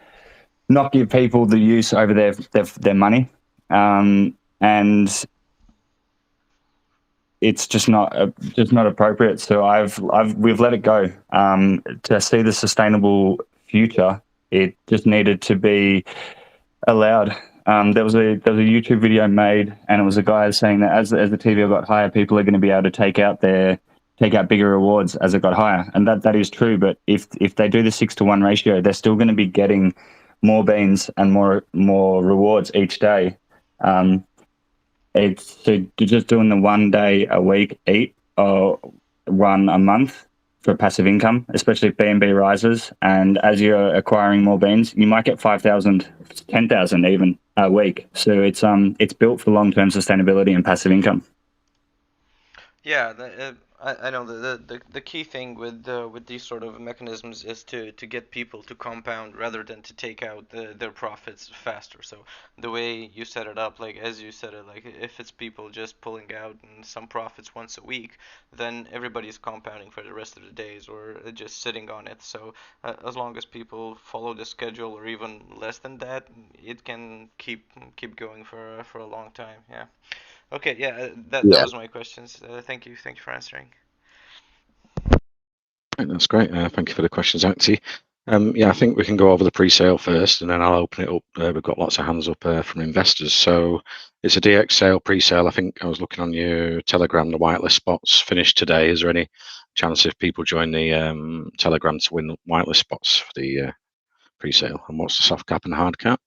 not give people the use over their money, and it's just not appropriate. So we've let it go. To see the sustainable future, it just needed to be allowed. There was a YouTube video made, and it was a guy saying that as the TVL got higher, people are going to be able to take out bigger rewards as it got higher, and that is true. But if they do the 6-to-1 ratio, they're still going to be getting more beans and more rewards each day. It's just doing the 1 day a week eat or one a month for passive income, especially if BNB rises. And as you're acquiring more beans, you might get 5,000, 10,000 even a week. So it's built for long-term sustainability and passive income. Yeah, I know the key thing with these sort of mechanisms is to get people to compound rather than to take out their profits faster. So the way you set it up, like as you said it, like if it's people just pulling out some profits once a week, then everybody's compounding for the rest of the days or just sitting on it. So as long as people follow the schedule or even less than that, it can keep going for a long time. Yeah. Okay, yeah, that was my questions. Thank you for answering. Right, that's great. Thank you for the questions, Acti. Yeah, I think we can go over the pre-sale first, and then I'll open it up. We've got lots of hands up from investors. So it's a DX sale pre-sale. I think I was looking on your Telegram. The whitelist spots finished today. Is there any chance if people join the Telegram to win whitelist spots for the pre-sale? And what's the soft cap and hard cap?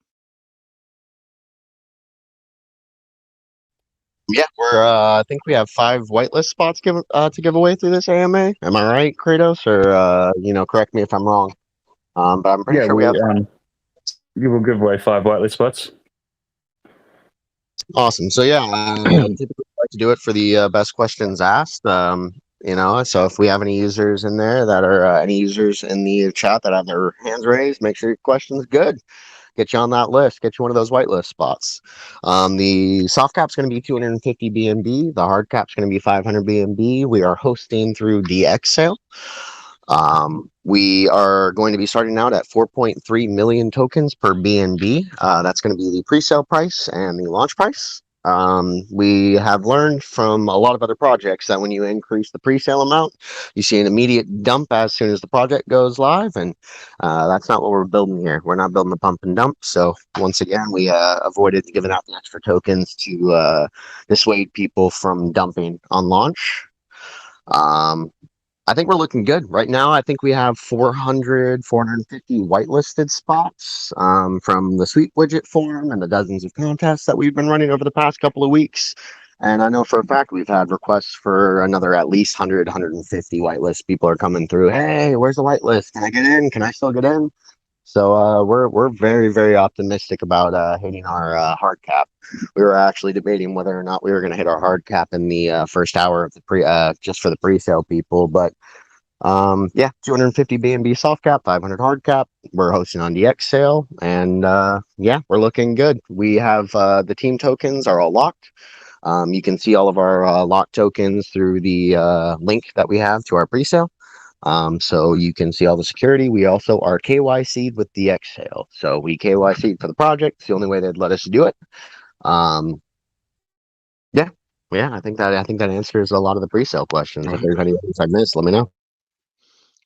Yeah, we're. I think we have 5 whitelist spots to give away through this AMA. Am I right, Kratos? Or correct me if I'm wrong. But I'm pretty sure we have. You will give away 5 whitelist spots. Awesome. So yeah, typically like to do it for the best questions asked. So if we have any users in there that are any users in the chat that have their hands raised, make sure your question's good. Get you on that list. Get you one of those whitelist spots. The soft cap's going to be 250 BNB. The hard cap's going to be 500 BNB. We are hosting through DX sale. We are going to be starting out at 4.3 million tokens per BNB. That's going to be the pre-sale price and the launch price. We have learned from a lot of other projects that when you increase the pre-sale amount, you see an immediate dump as soon as the project goes live, and that's not what we're building here. We're not building a pump and dump. So once again, we avoided giving out the extra tokens to dissuade people from dumping on launch. I think we're looking good right now. I think we have 450 whitelisted spots from the Sweep widget forum and the dozens of contests that we've been running over the past couple of weeks. And I know for a fact we've had requests for another at least 150 whitelist. People are coming through. Hey, where's the whitelist? Can I get in? Can I still get in? So we're very, very optimistic about hitting our hard cap. We were actually debating whether or not we were going to hit our hard cap in the first hour of the just for the pre-sale people. But yeah, 250 BNB soft cap, 500 hard cap. We're hosting on DX sale, and yeah, we're looking good. We have the team tokens are all locked. You can see all of our locked tokens through the link that we have to our pre-sale. So you can see all the security. We also are KYC'd with the DX sale. So we KYC'd for the project. It's the only way they'd let us do it. Yeah, I think that answers a lot of the pre-sale questions. Right. If there's any ones I missed, let me know.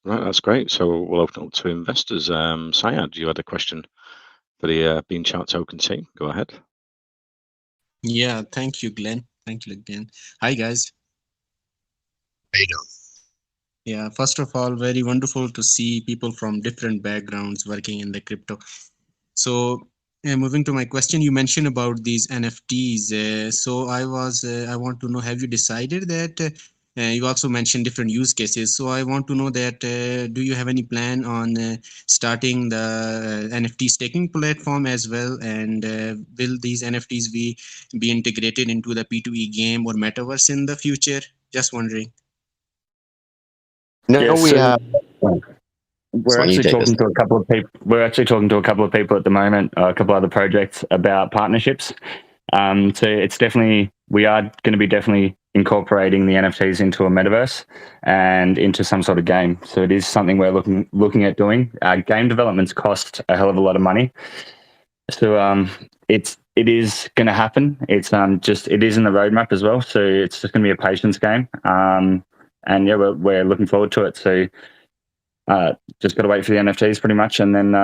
Right, that's great. So we'll open up to investors. Syed, you had a question for the BeanChartToken team. Go ahead. Yeah, thank you, Glenn. Thank you again. Hi, guys. How you doing? Yeah, first of all, very wonderful to see people from different backgrounds working in the crypto. So moving to my question, you mentioned about these NFTs. So I want to know, have you decided that you also mentioned different use cases. So I want to know that do you have any plan on starting the NFT staking platform as well? And will these NFTs be integrated into the P2E game or metaverse in the future? Just wondering. No, Yeah, we have. We're actually talking to a couple of people. We're actually talking to a couple of people at the moment, a couple other projects about partnerships. So it's definitely, we are going to be definitely incorporating the NFTs into a metaverse and into some sort of game. So it is something we're looking at doing. Game developments cost a hell of a lot of money. So it is going to happen. It's it is in the roadmap as well. So it's just going to be a patience game. And yeah, we're looking forward to it. So just got to wait for the NFTs pretty much, and then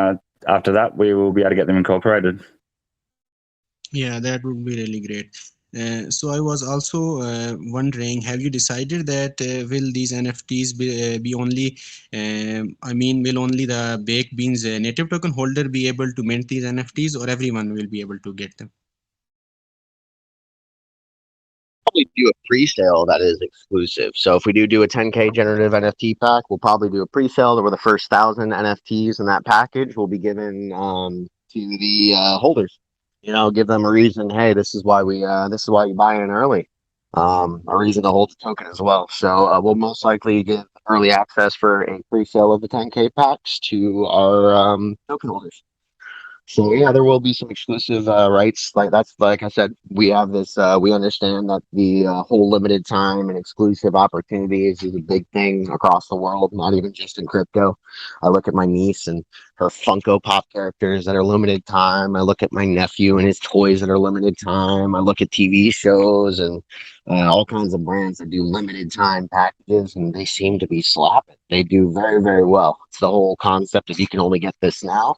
after that we will be able to get them incorporated. Yeah, that would be really great. So I was also wondering, have you decided that will these NFTs be only, will only the Baked Beans native token holder be able to mint these NFTs, or everyone will be able to get them? Probably do a pre-sale that is exclusive. So if we do a 10K generative NFT pack, we'll probably do a pre-sale where the first 1,000 NFTs in that package will be given to the holders. Give them a reason. Hey, this is why you buy in early. A reason to hold the token as well. So we'll most likely give early access for a pre-sale of the 10K packs to our token holders. So yeah, there will be some exclusive rights. Like I said, we have this. We understand that the whole limited time and exclusive opportunities is a big thing across the world, not even just in crypto. I look at my niece and her Funko Pop characters that are limited time. I look at my nephew and his toys that are limited time. I look at TV shows and all kinds of brands that do limited time packages, and they seem to be slapping. They do very, very well. It's the whole concept of you can only get this now.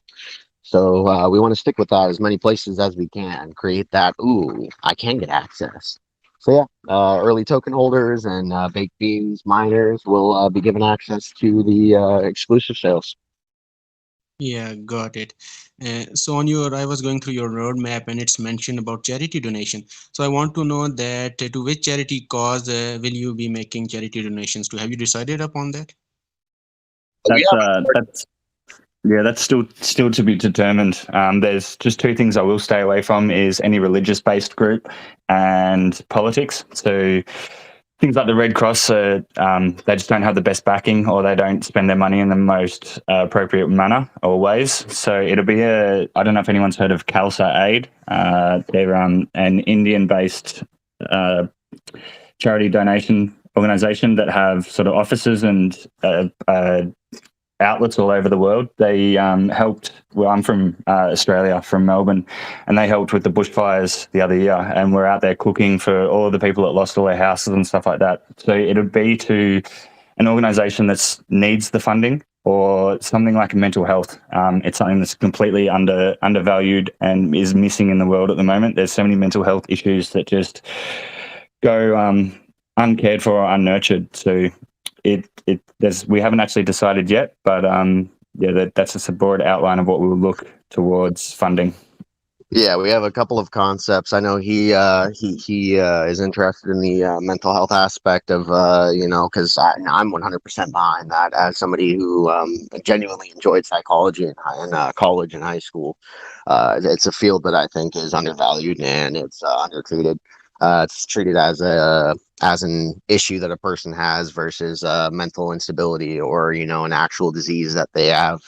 So we want to stick with that as many places as we can, create that, ooh, I can get access. So yeah, early token holders and baked beans miners will be given access to the exclusive sales. Yeah, got it. So I was going through your roadmap and it's mentioned about charity donation. So I want to know that to which charity cause will you be making charity donations to? Have you decided upon that? That's still to be determined. There's just two things I will stay away from: is any religious-based group and politics. So things like the Red Cross, they just don't have the best backing, or they don't spend their money in the most appropriate manner or ways. So it'll be I don't know if anyone's heard of Khalsa Aid. They're an Indian-based charity donation organization that have sort of offices and outlets all over the world. They helped. Well, I'm from Australia, from Melbourne, and they helped with the bushfires the other year. And we're out there cooking for all of the people that lost all their houses and stuff like that. So it would be to an organisation that needs the funding, or something like mental health. It's something that's completely undervalued and is missing in the world at the moment. There's so many mental health issues that just go uncared for or unnurtured. So we haven't actually decided yet, but that's just a broad outline of what we will look towards funding. Yeah, we have a couple of concepts. I know he is interested in the mental health aspect of because I'm 100% behind that as somebody who genuinely enjoyed psychology in college and high school. It's a field that I think is undervalued and it's undertreated. It's treated as an issue that a person has versus mental instability or an actual disease that they have.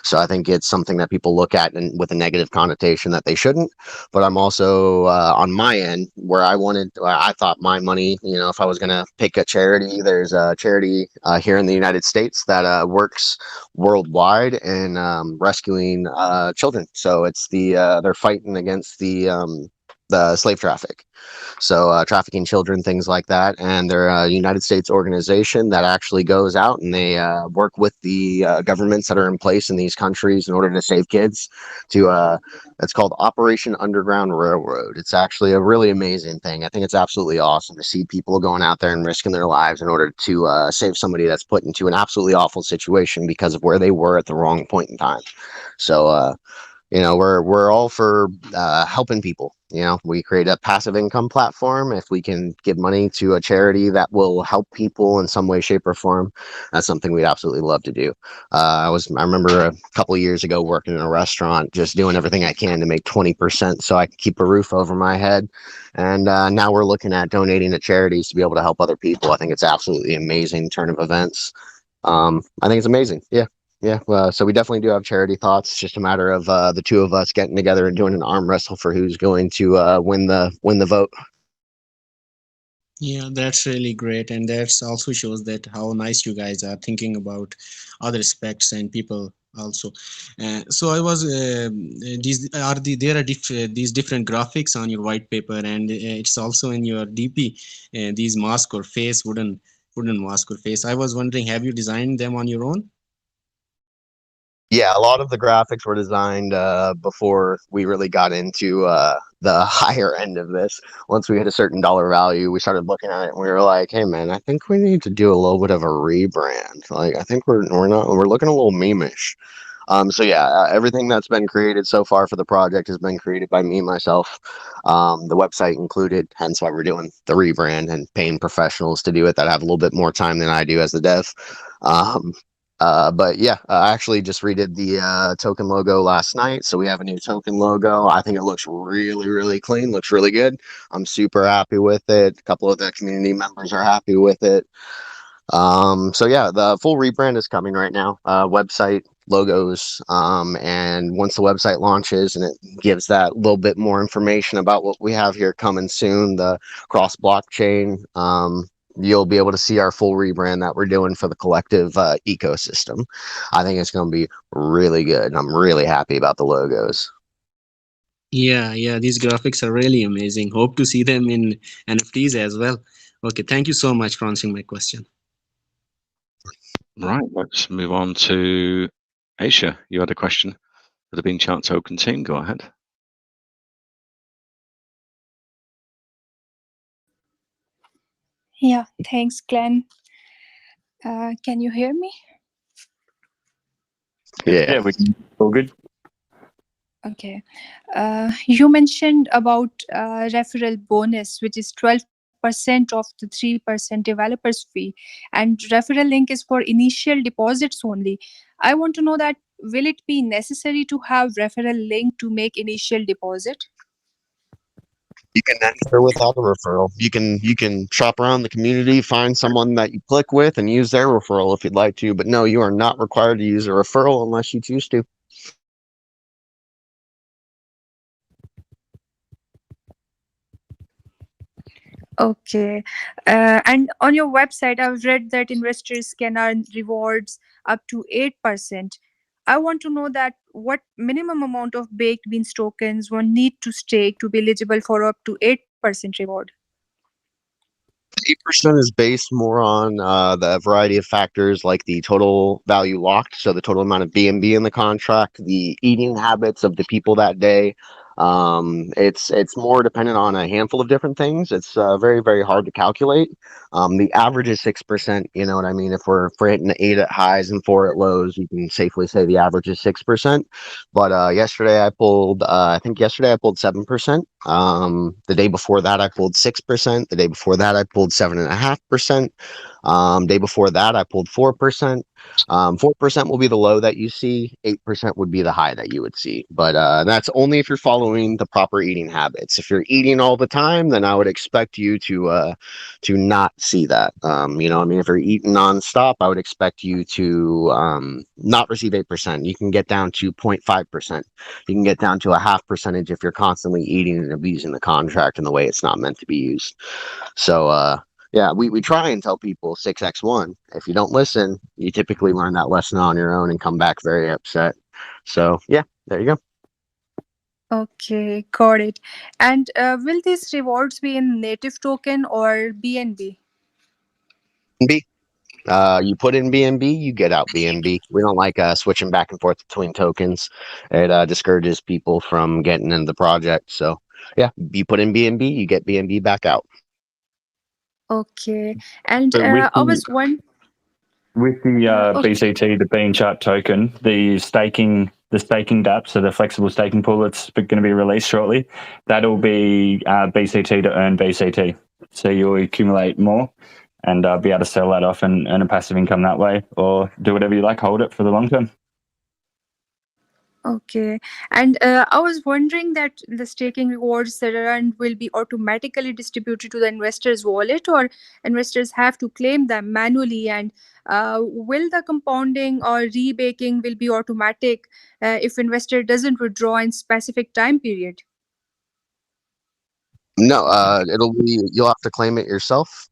So I think it's something that people look at with a negative connotation that they shouldn't. But I'm also on my end where I thought my money, if I was going to pick a charity, there's a charity here in the United States that works worldwide in rescuing children. So it's they're fighting against the slave traffic. So trafficking children, things like that. And they're a United States organization that actually goes out and they work with the governments that are in place in these countries in order to save kids. It's called Operation Underground Railroad. It's actually a really amazing thing. I think it's absolutely awesome to see people going out there and risking their lives in order to save somebody that's put into an absolutely awful situation because of where they were at the wrong point in time. So we're all for helping people. We create a passive income platform. If we can give money to a charity that will help people in some way, shape, or form, that's something we'd absolutely love to do. I remember a couple of years ago working in a restaurant, just doing everything I can to make 20% so I can keep a roof over my head. And now we're looking at donating to charities to be able to help other people. I think it's absolutely amazing turn of events. I think it's amazing. Yeah. Yeah, well, so we definitely do have charity thoughts. It's just a matter of the two of us getting together and doing an arm wrestle for who's going to win the vote. Yeah, that's really great, and that's also shows that how nice you guys are thinking about other aspects and people also. So I was these are there are these different graphics on your white paper, and it's also in your DP. These mask or face wooden mask or face. I was wondering, have you designed them on your own? Yeah, a lot of the graphics were designed before we really got into the higher end of this. Once we hit a certain dollar value, we started looking at it and we were like, "Hey, man, I think we need to do a little bit of a rebrand. Like, I think we're looking a little memeish." So yeah, everything that's been created so far for the project has been created by me myself. The website included, hence why we're doing the rebrand and paying professionals to do it that have a little bit more time than I do as the dev. Um, but yeah, I actually just redid the token logo last night, so we have a new token logo. I think it looks really, really clean. Looks really good. I'm super happy with it. A couple of the community members are happy with it. So yeah, the full rebrand is coming right now. Website, logos, and once the website launches and it gives that little bit more information about what we have here coming soon, the cross blockchain, you'll be able to see our full rebrand that we're doing for the collective ecosystem. I think it's going to be really good, and I'm really happy about the logos. Yeah, yeah, these graphics are really amazing. Hope to see them in NFTs as well. Okay, thank you so much for answering my question. Right, let's move on to Aisha. You had a question for the BeanChartToken team. Go ahead. Yeah, thanks, Glenn. Can you hear me? Yeah. Yeah, we can. All good. Okay. You mentioned about referral bonus, which is 12% of the 3% developers fee, and referral link is for initial deposits only. I want to know that will it be necessary to have referral link to make initial deposit? You can enter without a referral. You can shop around the community, find someone that you click with, and use their referral if you'd like to. But no, you are not required to use a referral unless you choose to. Okay. And on your website, I've read that investors can earn rewards up to 8%. I want to know that what minimum amount of baked beans tokens one need to stake to be eligible for up to 8% reward. 8% is based more on the variety of factors like the total value locked, so the total amount of BNB in the contract, the eating habits of the people that day. It's more dependent on a handful of different things. It's very, very hard to calculate. The average is 6%. You know what I mean? If we're hitting 8 at highs and 4 at lows, you can safely say the average is 6%. But yesterday I pulled, I think yesterday I pulled 7%. The day before that I pulled 6%. The day before that I pulled 7.5%. Day before that I pulled 4%. 4% will be the low that you see. 8% would be the high that you would see. But that's only if you're following the proper eating habits. If you're eating all the time, then I would expect you to not see that. You know, I mean, if you're eating nonstop, I would expect you to not receive 8%. You can get down to 0.5%. You can get down to a half percentage if you're constantly eating and abusing the contract in the way it's not meant to be used. So yeah, we try and tell people 6x1. If you don't listen, you typically learn that lesson on your own and come back very upset. So yeah, there you go. Okay, got it. And will these rewards be in native token or BNB? B. You put in BNB, you get out BNB. We don't like switching back and forth between tokens. It discourages people from getting into the project. So yeah, you put in BNB, you get BNB back out. Okay. And But with I the was one. Okay. BCT, the Bean Chart token, the staking DApp, so the flexible staking pool that's going to be released shortly, that'll be BCT to earn BCT. So you'll accumulate more and be able to sell that off and earn a passive income that way, or do whatever you like, hold it for the long term. Okay. And I was wondering that the staking rewards that are earned will be automatically distributed to the investor's wallet, or investors have to claim them manually? And will the compounding or rebaking will be automatic if investor doesn't withdraw in specific time period? No, you'll have to claim it yourself.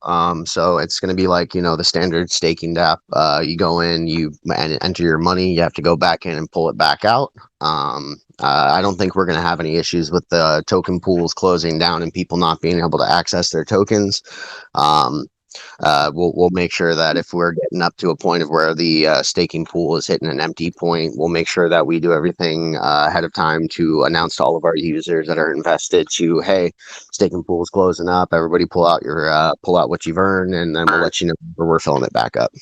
So it's going to be like, the standard staking app. You go in, you enter your money, you have to go back in and pull it back out. I don't think we're going to have any issues with the token pools closing down and people not being able to access their tokens. We'll make sure that if we're getting up to a point of where the staking pool is hitting an empty point, we'll make sure that we do everything ahead of time to announce to all of our users that are invested to, hey, staking pool is closing up. Everybody pull out what you've earned, and then we'll let you know where we're filling it back up.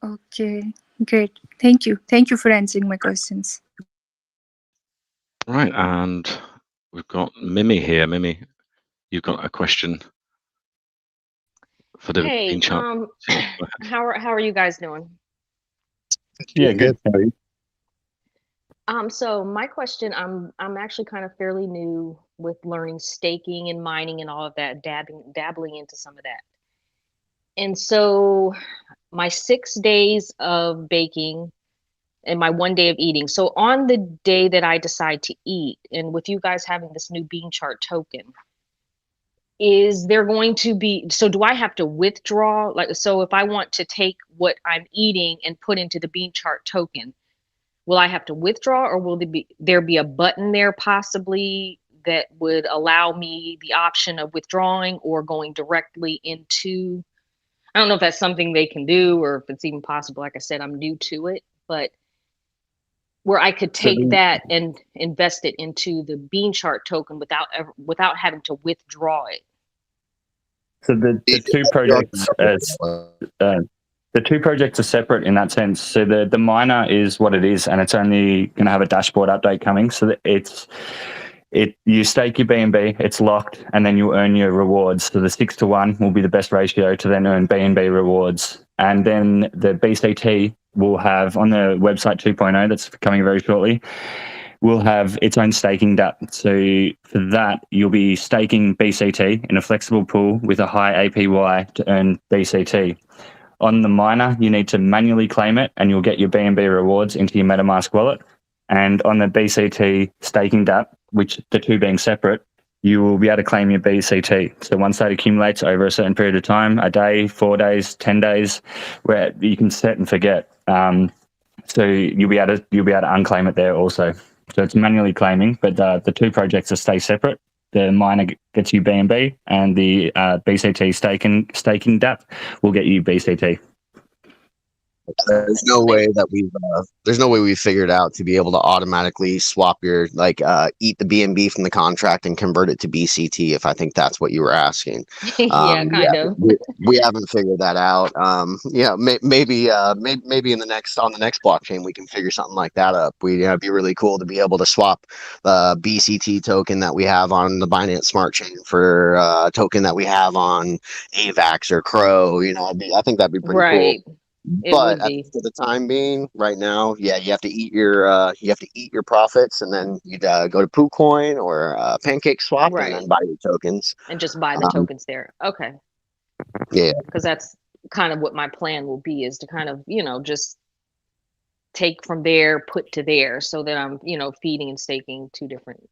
Okay, great. Thank you. Thank you for answering my questions. Right, and we've got Mimi here. Mimi, you've got a question for the Hey, BeanChart. how are you guys doing? Yeah, good. How are you? So my question, I'm actually kind of fairly new with learning staking and mining and all of that, dabbling into some of that. And so my 6 days of baking and my 1 day of eating. So on the day that I decide to eat, and with you guys having this new BeanChartToken, is there going to be, so do I have to withdraw? Like, so if I want to take what I'm eating and put into the BeanChartToken, will I have to withdraw, or will there be a button there possibly that would allow me the option of withdrawing or going directly into, I don't know if that's something they can do or if it's even possible. Like I said, I'm new to it, but where I could take that and invest it into the BeanChartToken without having to withdraw it. So the two projects the two projects are separate in that sense. So the miner is what it is, and it's only going to have a dashboard update coming. So that you stake your BNB, it's locked, and then you earn your rewards. So the 6-to-1 will be the best ratio to then earn BNB rewards. And then the BCT will have, on the website 2.0 that's coming very shortly, will have its own staking dApp. So for that, you'll be staking BCT in a flexible pool with a high APY to earn BCT. On the miner, you need to manually claim it, and you'll get your BNB rewards into your MetaMask wallet. And on the BCT staking dApp, which the two being separate, you will be able to claim your BCT. So once that accumulates over a certain period of time, a day, 4 days, 10 days, where you can set and forget. So you'll be able to unclaim it there also. So it's manually claiming, but the two projects will stay separate. The miner gets you BNB, and the BCT staking dApp will get you BCT. There's no way we've figured out to be able to automatically swap your eat the BNB from the contract and convert it to BCT. If I think that's what you were asking. Yeah, kind of. We haven't figured that out. Maybe in the next blockchain we can figure something like that up. It'd be really cool to be able to swap the BCT token that we have on the Binance Smart Chain for a token that we have on AVAX or Crow. I think that'd be pretty cool. But for the time being, right now, you have to eat your profits, and then you'd go to PooCoin or Pancake Swap, and then buy your tokens. And just buy the tokens there. Okay. Yeah. Because that's kind of what my plan will be, is to kind of, just take from there, put to there, so that I'm, feeding and staking two different,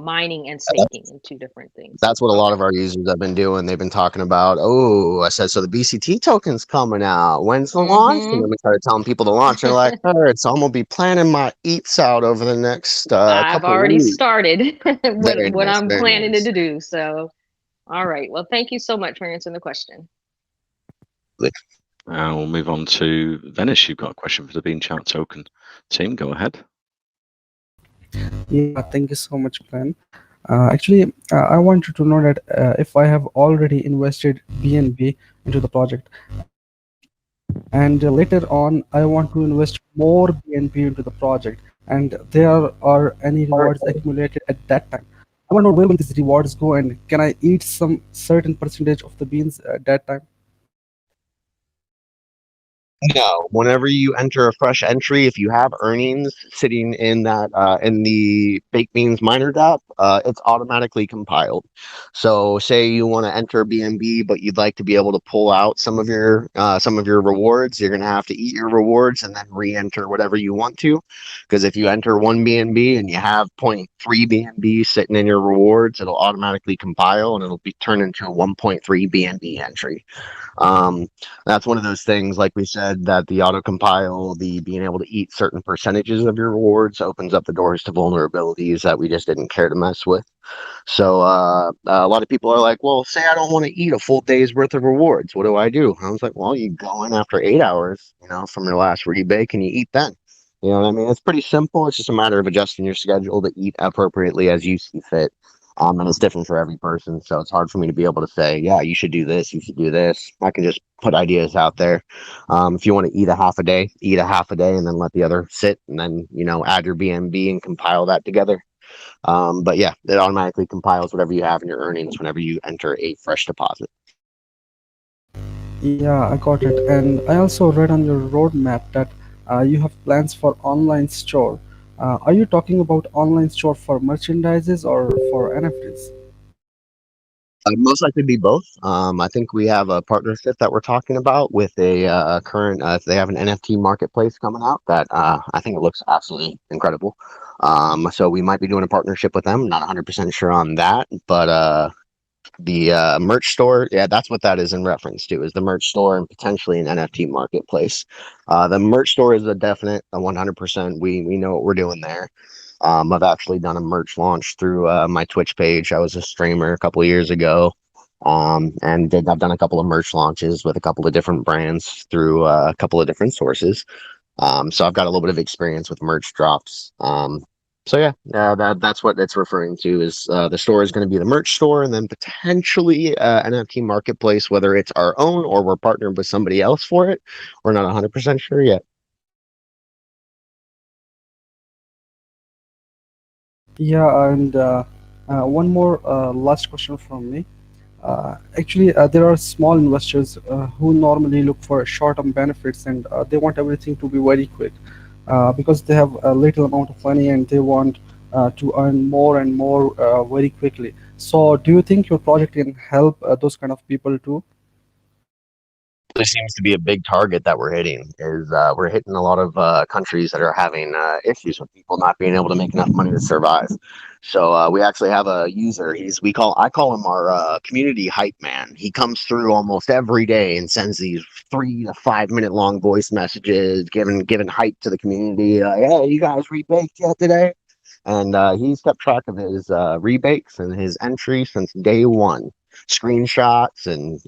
mining and staking in two different things. That's what a lot of our users have been doing. They've been talking about, I said, so the BCT token's coming out. When's the launch? And then we started telling people to launch. They're like, so I'm going to be planning my eats out over the next I've already weeks. Started what I'm planning to do. So, all right. Well, thank you so much for answering the question. We'll move on to Venice. You've got a question for the BeanChartToken team. Go ahead. Yeah, thank you so much, Glenn. Actually, I wanted to know that if I have already invested BNB into the project, and later on I want to invest more BNB into the project, and there are any rewards accumulated at that time, I want to know where will these rewards go, and can I eat some certain percentage of the beans at that time? No, whenever you enter a fresh entry, if you have earnings sitting in that in the Baked Beans miner dApp, it's automatically compiled. So, say you want to enter BNB, but you'd like to be able to pull out some of your rewards, you're gonna have to eat your rewards and then re-enter whatever you want to. Because if you enter one BNB and you have zero point 0.3 BNB sitting in your rewards, it'll automatically compile and it'll be turned into a 1.3 BNB entry. That's one of those things, like we said, that the auto compile, the being able to eat certain percentages of your rewards opens up the doors to vulnerabilities that we just didn't care to mess with. So a lot of people are like, well, say I don't want to eat a full day's worth of rewards. What do I do? I was like, well, you go in after 8 hours, from your last rebake and you eat then. You know what I mean? It's pretty simple. It's just a matter of adjusting your schedule to eat appropriately as you see fit. And it's different for every person. So it's hard for me to be able to say, yeah, you should do this, you should do this. I can just put ideas out there. If you want to eat a half a day, eat a half a day and then let the other sit and then, add your BNB and compile that together. But yeah, it automatically compiles whatever you have in your earnings whenever you enter a fresh deposit. Yeah, I got it. And I also read on your roadmap that you have plans for online store. Are you talking about online store for merchandises or for NFTs? Most likely be both. I think we have a partnership that we're talking about with a current. They have an NFT marketplace coming out that I think it looks absolutely incredible. So we might be doing a partnership with them. Not 100% sure on that, but the merch store, yeah, that's what that is in reference to, is the merch store and potentially an NFT marketplace. The merch store is a definite, a 100%. We know what we're doing there. I've actually done a merch launch through my Twitch page. I was a streamer a couple of years ago, and I've done a couple of merch launches with a couple of different brands through a couple of different sources. So I've got a little bit of experience with merch drops. So yeah, that's what it's referring to. Is the store is going to be the merch store, and then potentially an NFT marketplace, whether it's our own or we're partnered with somebody else for it. We're not 100% sure yet. Yeah, and one more last question from me. Actually, there are small investors who normally look for short-term benefits and they want everything to be very quick because they have a little amount of money and they want to earn more and more very quickly. So, do you think your project can help those kind of people too? There seems to be a big target that we're hitting. Is we're hitting a lot of countries that are having issues with people not being able to make enough money to survive. So we actually have a user. I call him our community hype man. He comes through almost every day and sends these 3 to 5 minute long voice messages, giving hype to the community. Hey, you guys rebaked yet today? And he's kept track of his rebates and his entries since day one, screenshots and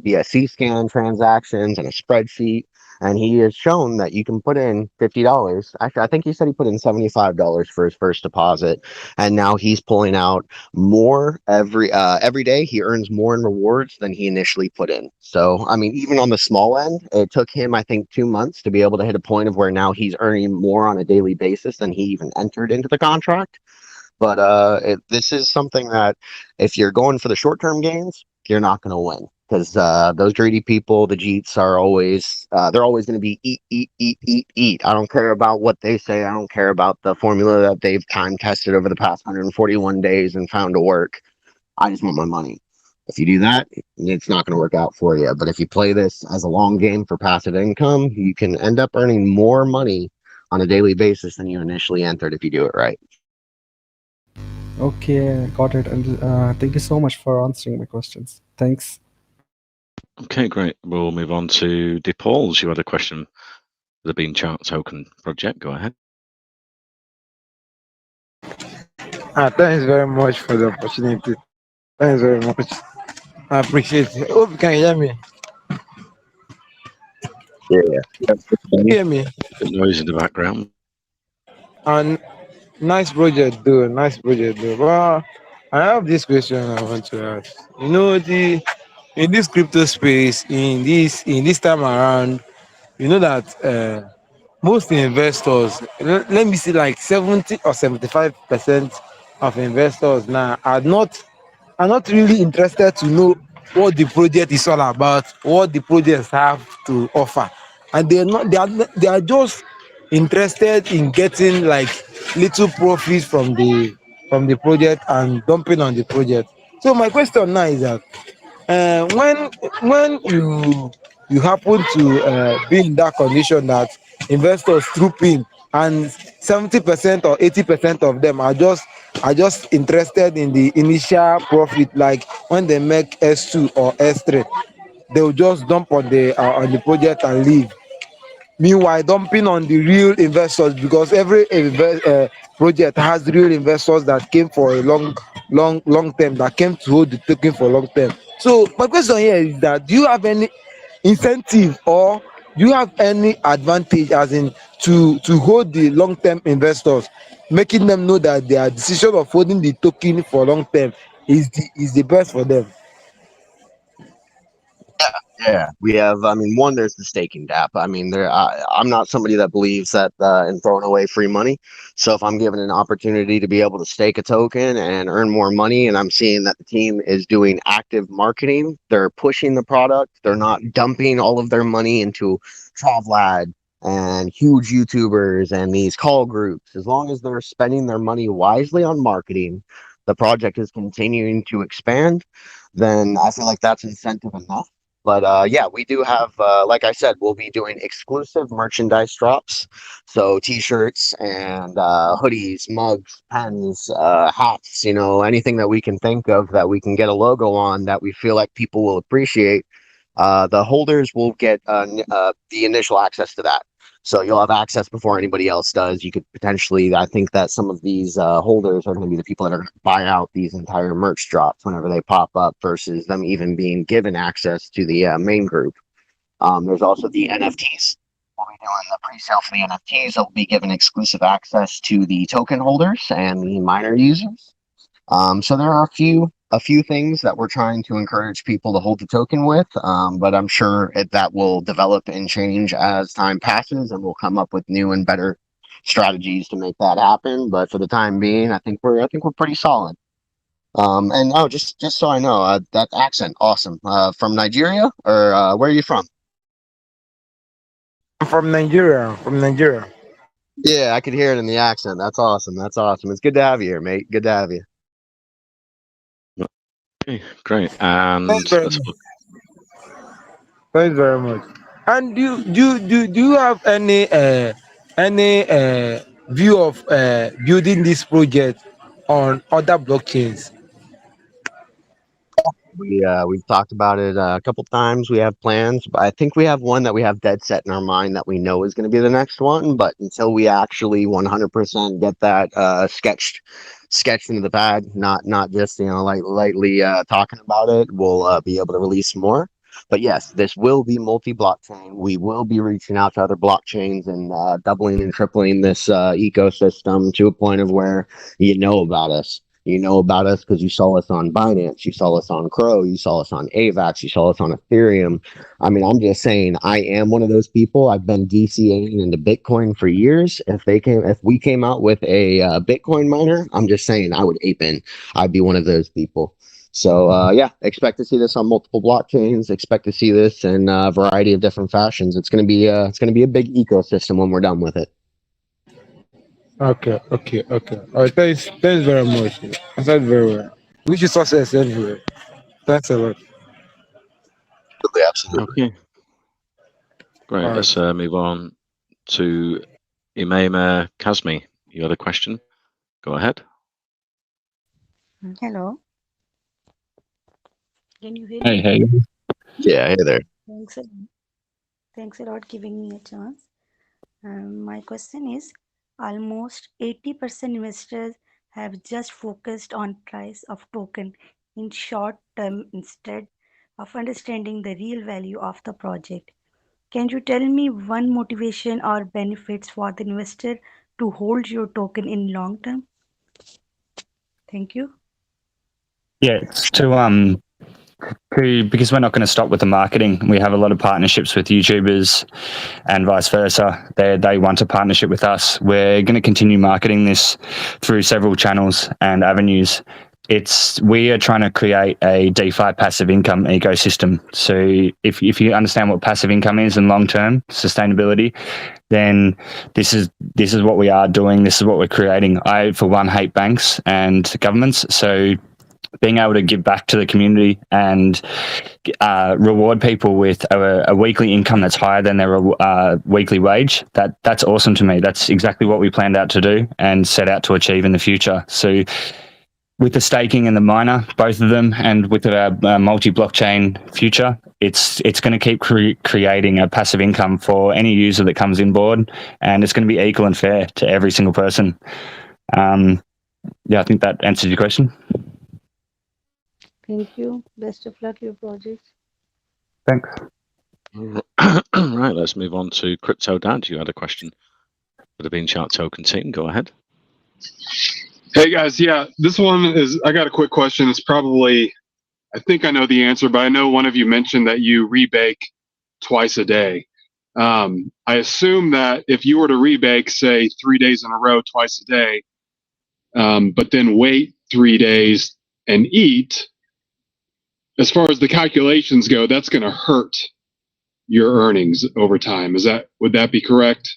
BSC scan transactions and a spreadsheet. And he has shown that you can put in $50. Actually, I think he said he put in $75 for his first deposit, and now he's pulling out more every day. He earns more in rewards than he initially put in. So, I mean, even on the small end, it took him, I think, 2 months to be able to hit a point of where now he's earning more on a daily basis than he even entered into the contract. But this is something that if you're going for the short-term gains, you're not going to win, because those greedy people, the Jeets, are always they're always going to be eat, eat, eat, eat, eat. I don't care about what they say. I don't care about the formula that they've time tested over the past 141 days and found to work. I just want my money. If you do that, it's not going to work out for you. But if you play this as a long game for passive income, you can end up earning more money on a daily basis than you initially entered if you do it right. Okay, got it. And thank you so much for answering my questions. Thanks. Okay, great. We'll move on to DePauls. You had a question for the BeanChartToken project. Go ahead. Thanks very much for the opportunity. Thanks very much. I appreciate it. Hope you can hear me. Yeah. Can you hear me? Bit noise in the background. And nice project, though. Nice project, though. But I have this question I want to ask. In this crypto space, in this time around, you know that most investors, let me see, like 70 or 75% of investors now are not really interested to know what the project is all about, what the projects have to offer. and they are just interested in getting like little profits from the project and dumping on the project. So my question now is that when you happen to be in that condition that investors troop in and 70% or 80% of them are just interested in the initial profit, like when they make S2 or S3, they will just dump on the project and leave. Meanwhile, dumping on the real investors, because every project has real investors that came for a long term, that came to hold the token for long term. So my question here is that, do you have any incentive, or do you have any advantage, as in to hold the long term investors, making them know that their decision of holding the token for long term is the best for them? Yeah, we have. I mean, one, there's the staking DApp. I mean, I'm not somebody that believes that in throwing away free money. So if I'm given an opportunity to be able to stake a token and earn more money, and I'm seeing that the team is doing active marketing, they're pushing the product, they're not dumping all of their money into Travlad and huge YouTubers and these call groups. As long as they're spending their money wisely on marketing, the project is continuing to expand, then I feel like that's incentive enough. But yeah, we do have, like I said, we'll be doing exclusive merchandise drops. So t-shirts and hoodies, mugs, pens, hats, anything that we can think of that we can get a logo on that we feel like people will appreciate. The holders will get the initial access to that. So you'll have access before anybody else does. You could potentially, I think that some of these holders are going to be the people that are going to buy out these entire merch drops whenever they pop up, versus them even being given access to the main group. There's also the NFTs. We'll be doing the pre-sale for the NFTs. They'll be given exclusive access to the token holders and the miner users. So there are a few things that we're trying to encourage people to hold the token with, but I'm sure that will develop and change as time passes, and we'll come up with new and better strategies to make that happen. But for the time being, I think we're pretty solid. And oh, just so I know, that accent, awesome. From Nigeria, or where are you from? I'm from Nigeria. From Nigeria. Yeah, I could hear it in the accent. That's awesome. That's awesome. It's good to have you here, mate. Good to have you. Okay, great. And Thanks very let's much. Thanks very much. And do you have any view of building this project on other blockchains? We've talked about it a couple times. We have plans, but I think we have one that we have dead set in our mind that we know is going to be the next one. But until we actually 100% get that sketched into the pad, not just lightly talking about it, we'll be able to release more. But yes, this will be multi-blockchain. We will be reaching out to other blockchains and doubling and tripling this ecosystem to a point of where you know about us. You know about us because you saw us on Binance, you saw us on Crow, you saw us on AVAX, you saw us on Ethereum. I mean, I'm just saying, I am one of those people. I've been DCAing into Bitcoin for years. If we came out with a Bitcoin miner, I'm just saying, I would ape in. I'd be one of those people. So yeah, expect to see this on multiple blockchains. Expect to see this in a variety of different fashions. It's gonna be a big ecosystem when we're done with it. Okay. All right, thanks very much. That's very well. Wish you success anyway. Thanks a lot. Absolutely. okay. Great. All right. Let's move on to Imema Kazmi. You had a question? Go ahead. Hello. Can you hear me? Hey. Yeah, hey there. Thanks a lot giving me a chance. My question is, almost 80% investors have just focused on price of token in short term instead of understanding the real value of the project. Can you tell me one motivation or benefits for the investor to hold your token in long term? Thank you. Yeah, it's because we're not going to stop with the marketing. We have a lot of partnerships with YouTubers and vice versa. They want a partnership with us. We're going to continue marketing this through several channels and avenues we are trying to create a DeFi passive income ecosystem. So if you understand what passive income is and long-term sustainability, then this is what we are doing. This is what we're creating. I, for one, hate banks and governments. So being able to give back to the community and reward people with a weekly income that's higher than their weekly wage, that's awesome to me. That's exactly what we planned out to do and set out to achieve in the future. So with the staking and the miner, both of them, and with our multi-blockchain future, it's going to keep creating a passive income for any user that comes in board, and it's going to be equal and fair to every single person. I think that answers your question. Thank you. Best of luck, your project. Thanks. Right, let's move on to Crypto Dad. You had a question for the BeanChartToken team. Go ahead. Hey guys, yeah, this one is, I got a quick question. It's probably, I think I know the answer, but I know one of you mentioned that you rebake twice a day. I assume that if you were to rebake, say, 3 days in a row, twice a day, but then wait 3 days and eat, as far as the calculations go, that's going to hurt your earnings over time. Would that be correct?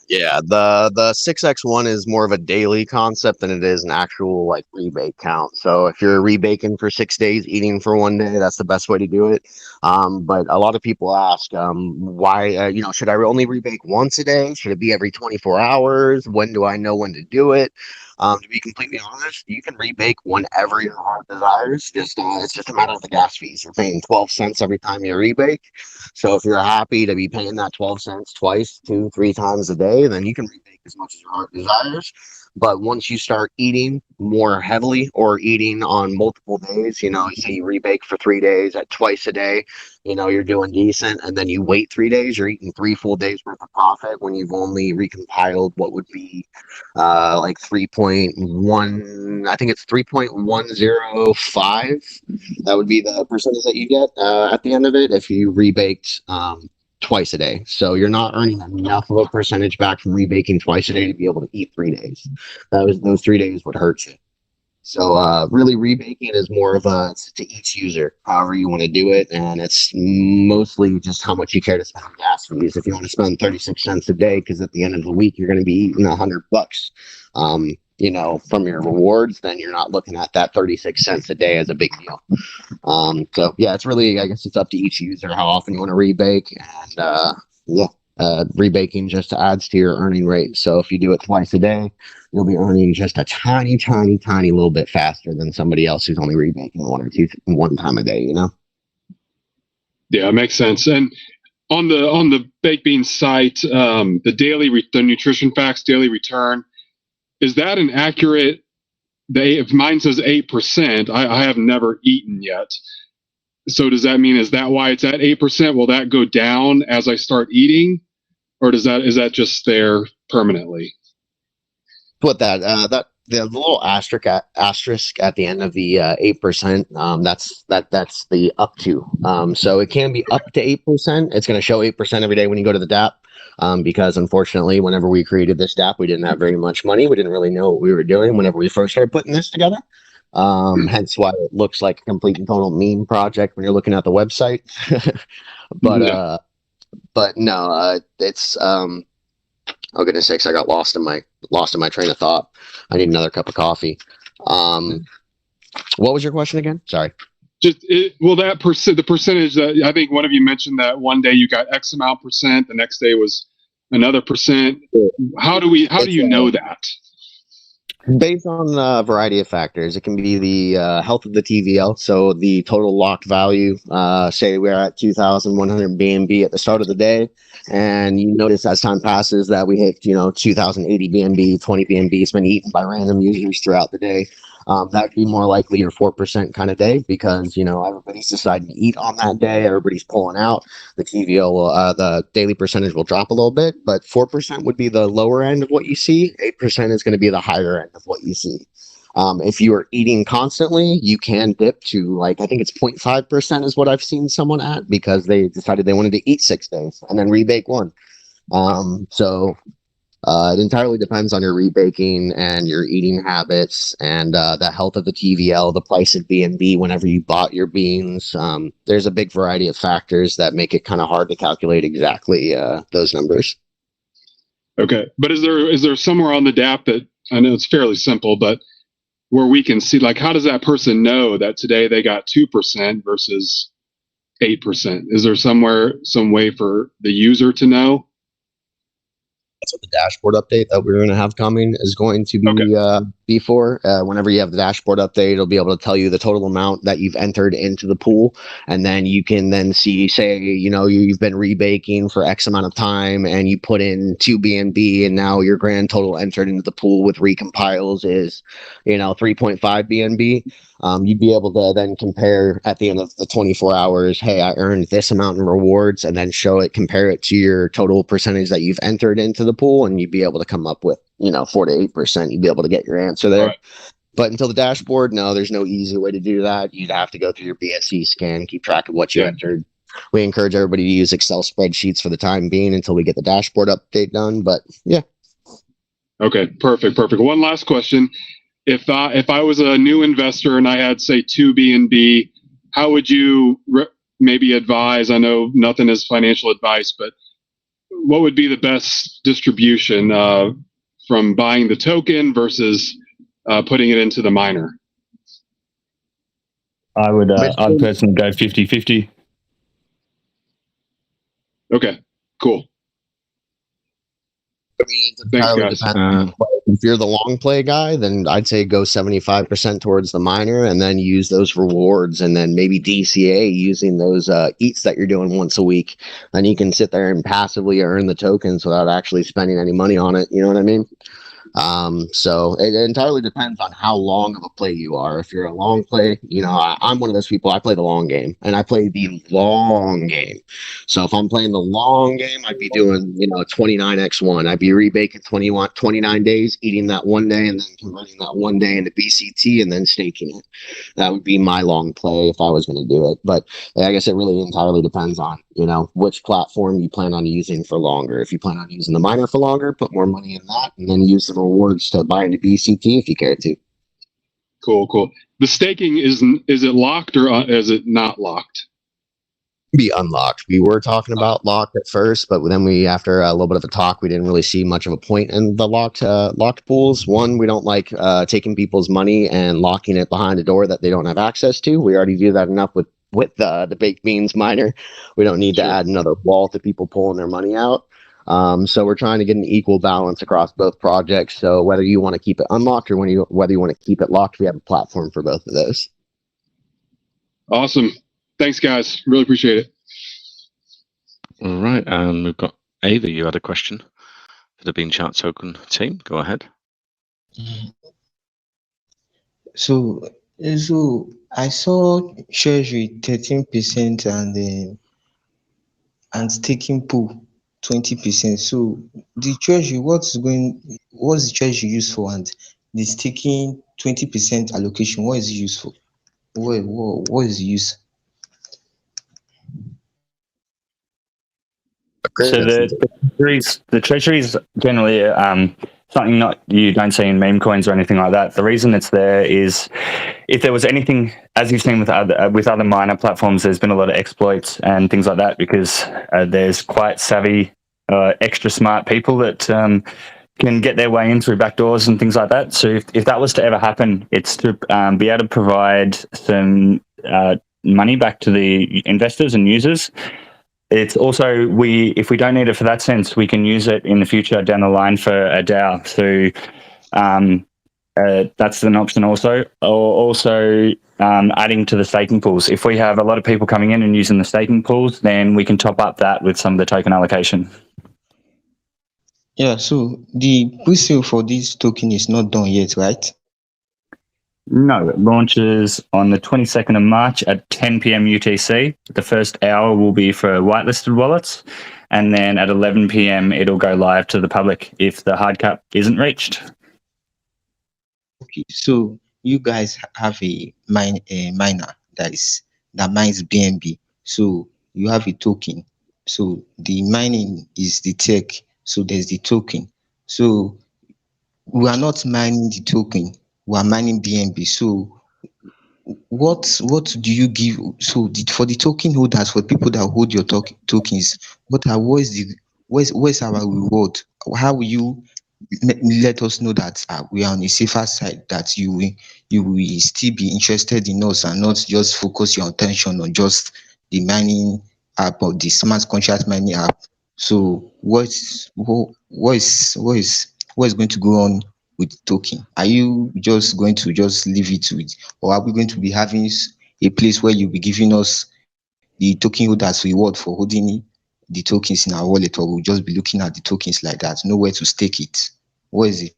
Yeah, the 6x1 is more of a daily concept than it is an actual like rebake count. So if you're rebaking for 6 days, eating for 1 day, that's the best way to do it. But a lot of people ask, why, should I only rebake once a day? Should it be every 24 hours? When do I know when to do it? To be completely honest, you can rebake whenever your heart desires. It's just a matter of the gas fees. You're paying 12 cents every time you rebake. So if you're happy to be paying that 12 cents twice, 2-3 times a day, then you can rebake as much as your heart desires. But once you start eating more heavily or eating on multiple days, say you rebake for 3 days at twice a day, you're doing decent. And then you wait 3 days, you're eating 3 full days worth of profit when you've only recompiled what would be like 3.1, I think it's 3.105. That would be the percentage that you get at the end of it if you rebaked twice a day. So you're not earning enough of a percentage back from rebaking twice a day to be able to eat 3 days. Those 3 days would hurt you. So really rebaking is more of to each user, however you want to do it. And it's mostly just how much you care to spend on gas fees. If you want to spend 36 cents a day, because at the end of the week, you're going to be eating $100, from your rewards, then you're not looking at that 36 cents a day as a big deal. So yeah, it's really, I guess it's up to each user how often you want to rebake, and rebaking just adds to your earning rate. So if you do it twice a day, you'll be earning just a tiny little bit faster than somebody else who's only rebaking one time a day. Yeah, it makes sense. And on the Baked Beans site, the nutrition facts daily return, is that an accurate? If mine says 8%, I have never eaten yet. So does that mean, is that why it's at 8%? Will that go down as I start eating, or is that just there permanently? Put that the little asterisk at the end of the 8%. That's the up to. So it can be up to 8%. It's going to show 8% every day when you go to the DApp. Because unfortunately, whenever we created this DApp, we didn't have very much money. We didn't really know what we were doing whenever we first started putting this together. Hence why it looks like a complete and total meme project when you're looking at the website. But no, it's oh goodness sakes, I got lost in my train of thought. I need another cup of coffee. What was your question again? Sorry. The percentage that I think one of you mentioned, that one day you got X amount percent, the next day was another percent. How do you know that? Based on a variety of factors. It can be the health of the TVL, so the total locked value. Say we're at 2,100 BNB at the start of the day, and you notice as time passes that we hit 2,080 BNB, 20 BNB has been eaten by random users throughout the day. That would be more likely your 4% kind of day, because everybody's deciding to eat on that day. Everybody's pulling out. The TVL will, the daily percentage will drop a little bit, but 4% would be the lower end of what you see. 8% is going to be the higher end of what you see. If you are eating constantly, you can dip to I think it's 0.5% is what I've seen someone at, because they decided they wanted to eat 6 days and then rebake one. It entirely depends on your rebaking and your eating habits and the health of the TVL, the price of BNB whenever you bought your beans. There's a big variety of factors that make it kind of hard to calculate exactly those numbers. Okay, but is there somewhere on the DApp that, I know it's fairly simple, but where we can see, like, how does that person know that today they got 2% versus 8%? Is there somewhere, some way for the user to know? That's what the dashboard update that we're going to have coming is going to be for. Whenever you have the dashboard update, it'll be able to tell you the total amount that you've entered into the pool, and then you can then see, say, you know, you've been rebaking for X amount of time, and you put in 2 BNB, and now your grand total entered into the pool with recompiles is, you know, 3.5 BNB. You'd be able to then compare at the end of the 24 hours, hey, I earned this amount in rewards, and then compare it to your total percentage that you've entered into the pool, and you'd be able to come up with, you know, 4 to 8%. You'd be able to get your answer there. Right. But until the dashboard, no, there's no easy way to do that. You'd have to go through your BSC scan, keep track of what you entered. We encourage everybody to use Excel spreadsheets for the time being until we get the dashboard update done. But yeah. Okay, perfect. One last question. If I was a new investor and I had, say, 2 BNB, how would you maybe advise? I know nothing is financial advice, but what would be the best distribution from buying the token versus putting it into the miner? I'd personally go 50-50. Okay, cool. I mean, it entirely depends. If you're the long play guy, then I'd say go 75% towards the miner and then use those rewards, and then maybe DCA using those eats that you're doing once a week. Then you can sit there and passively earn the tokens without actually spending any money on it. You know what I mean? So it entirely depends on how long of a play you are. If you're a long play, you know, I'm one of those people. I play the long game, and I play the long game. So if I'm playing the long game, I'd be doing, you know, 29x1. I'd be rebaking 29 days, eating that one day, and then converting that one day into BCT and then staking it. That would be my long play if I was going to do it. But I guess it really entirely depends on, you know, which platform you plan on using for longer. If you plan on using the miner for longer, put more money in that, and then use the rewards to buy into BCT if you care to. Cool. The staking is it locked or is it not locked? Be unlocked. We were talking about locked at first, but then after a little bit of a talk, we didn't really see much of a point in the locked pools. One, we don't like taking people's money and locking it behind a door that they don't have access to. We already do that enough with the baked beans miner. We don't need to add another wall to people pulling their money out. So we're trying to get an equal balance across both projects. So whether you want to keep it unlocked or whether you want to keep it locked, we have a platform for both of those. Awesome. Thanks, guys. Really appreciate it. All right. We've got Ava. You had a question for the BeanChartToken team. Go ahead. So I saw Treasury 13% and staking pool 20%. So the Treasury, what's the Treasury used for, and the staking 20% allocation, what is it used for? What is the use? So the treasury is generally something you don't see in meme coins or anything like that. The reason it's there is if there was anything, as you've seen with other miner platforms, there's been a lot of exploits and things like that because there's quite savvy, extra smart people that can get their way in through backdoors and things like that. So if that was to ever happen, it's to be able to provide some money back to the investors and users. It's also, if we don't need it for that sense, we can use it in the future down the line for a DAO. So that's an option also. Or also adding to the staking pools. If we have a lot of people coming in and using the staking pools, then we can top up that with some of the token allocation. Yeah, so the pre-sale for this token is not done yet, right? No, it launches on the 22nd of March at 10 p.m. UTC. The first hour will be for whitelisted wallets, and then at 11 p.m. it'll go live to the public if the hard cap isn't reached. Okay, so you guys have a miner that mines BNB. So you have a token. So the mining is the tech. So there's the token. So we are not mining the token, we are mining BNB. So what do you give? So for the token holders, for people that hold your tokens, where's our reward? How will you let us know that we are on the safer side, that you will still be interested in us and not just focus your attention on just the mining app or the smart contract mining app? So what is going to go on with the token? Are you just going to just leave it with, or are we going to be having a place where you'll be giving us the token holders reward for holding the tokens in our wallet, or we'll just be looking at the tokens like that, nowhere to stake it? What is it?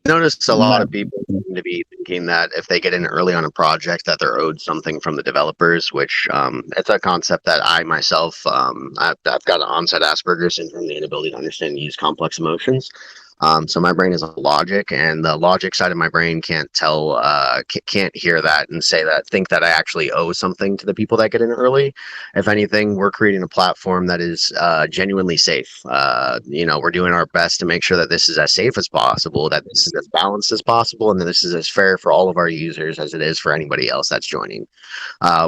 I noticed a lot No. of people seem to be thinking that if they get in early on a project, that they're owed something from the developers, which it's a concept that I myself, I've got onset Asperger's syndrome, the inability to understand and use complex emotions. So my brain is a logic, and the logic side of my brain can't tell, can't hear that and say that, think that I actually owe something to the people that get in early. If anything, we're creating a platform that is genuinely safe. We're doing our best to make sure that this is as safe as possible, that this is as balanced as possible, and that this is as fair for all of our users as it is for anybody else that's joining.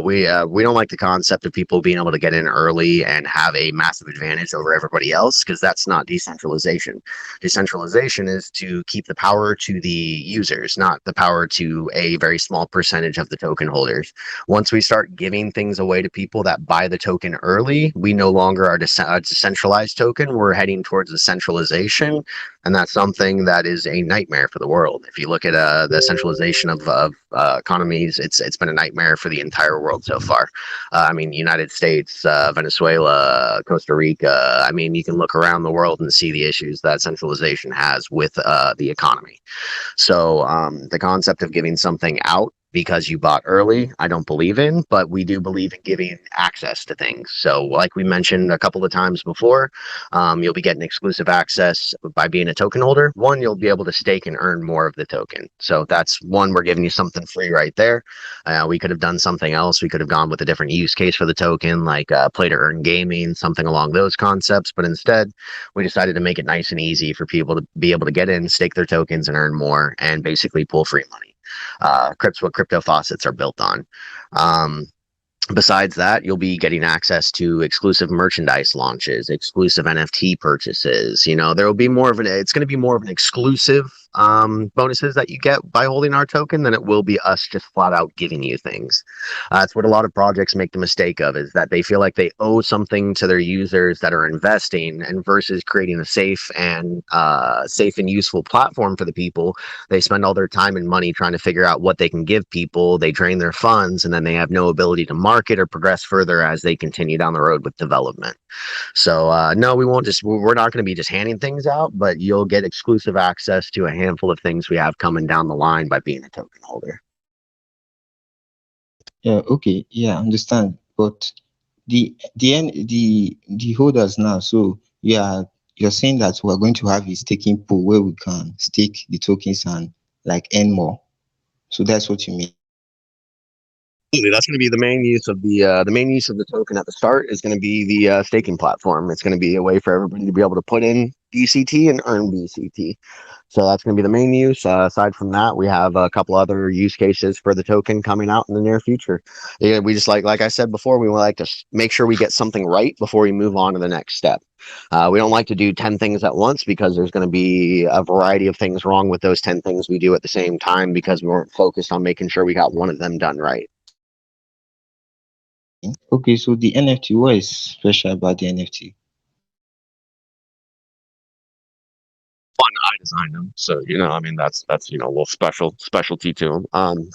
We don't like the concept of people being able to get in early and have a massive advantage over everybody else, because that's not decentralization. Decentralization is to keep the power to the users, not the power to a very small percentage of the token holders. Once we start giving things away to people that buy the token early, we no longer are a decentralized token. We're heading towards a centralization, and that's something that is a nightmare for the world. If you look at the centralization of economies, it's been a nightmare for the entire world so far. I mean, United States, Venezuela, Costa Rica. I mean, you can look around the world and see the issues that centralization has with the economy. So the concept of giving something out because you bought early, I don't believe in, but we do believe in giving access to things. So like we mentioned a couple of times before, you'll be getting exclusive access by being a token holder. One, you'll be able to stake and earn more of the token. So that's one, we're giving you something free right there. We could have done something else. We could have gone with a different use case for the token, like play to earn gaming, something along those concepts. But instead, we decided to make it nice and easy for people to be able to get in, stake their tokens, and earn more, and basically pull free money. Crypt's what crypto faucets are built on. Besides that, you'll be getting access to exclusive merchandise launches, exclusive NFT purchases. There will be more of it's going to be more of an exclusive bonuses that you get by holding our token than it will be us just flat out giving you things. That's what a lot of projects make the mistake of, is that they feel like they owe something to their users that are investing, and versus creating a safe and useful platform for the people, they spend all their time and money trying to figure out what they can give people. They drain their funds, and then they have no ability to market or progress further as they continue down the road with development. So no, we're not going to be just handing things out, but you'll get exclusive access to a handful of things we have coming down the line by being a token holder. Yeah, okay, yeah, I understand. But the holders now, so you're saying that we're going to have a staking pool where we can stake the tokens and like earn more. So that's what you mean. That's going to be the main use of the main use of the token at the start, is going to be the staking platform. It's going to be a way for everybody to be able to put in BCT and earn BCT. So that's going to be the main use. Aside from that, we have a couple other use cases for the token coming out in the near future. Yeah, we just like I said before, we like to make sure we get something right before we move on to the next step. We don't like to do 10 things at once, because there's going to be a variety of things wrong with those 10 things we do at the same time, because we weren't focused on making sure we got one of them done right. Okay, so the NFT, what is special about the NFT? One, I designed them, so I mean, that's a little specialty to them.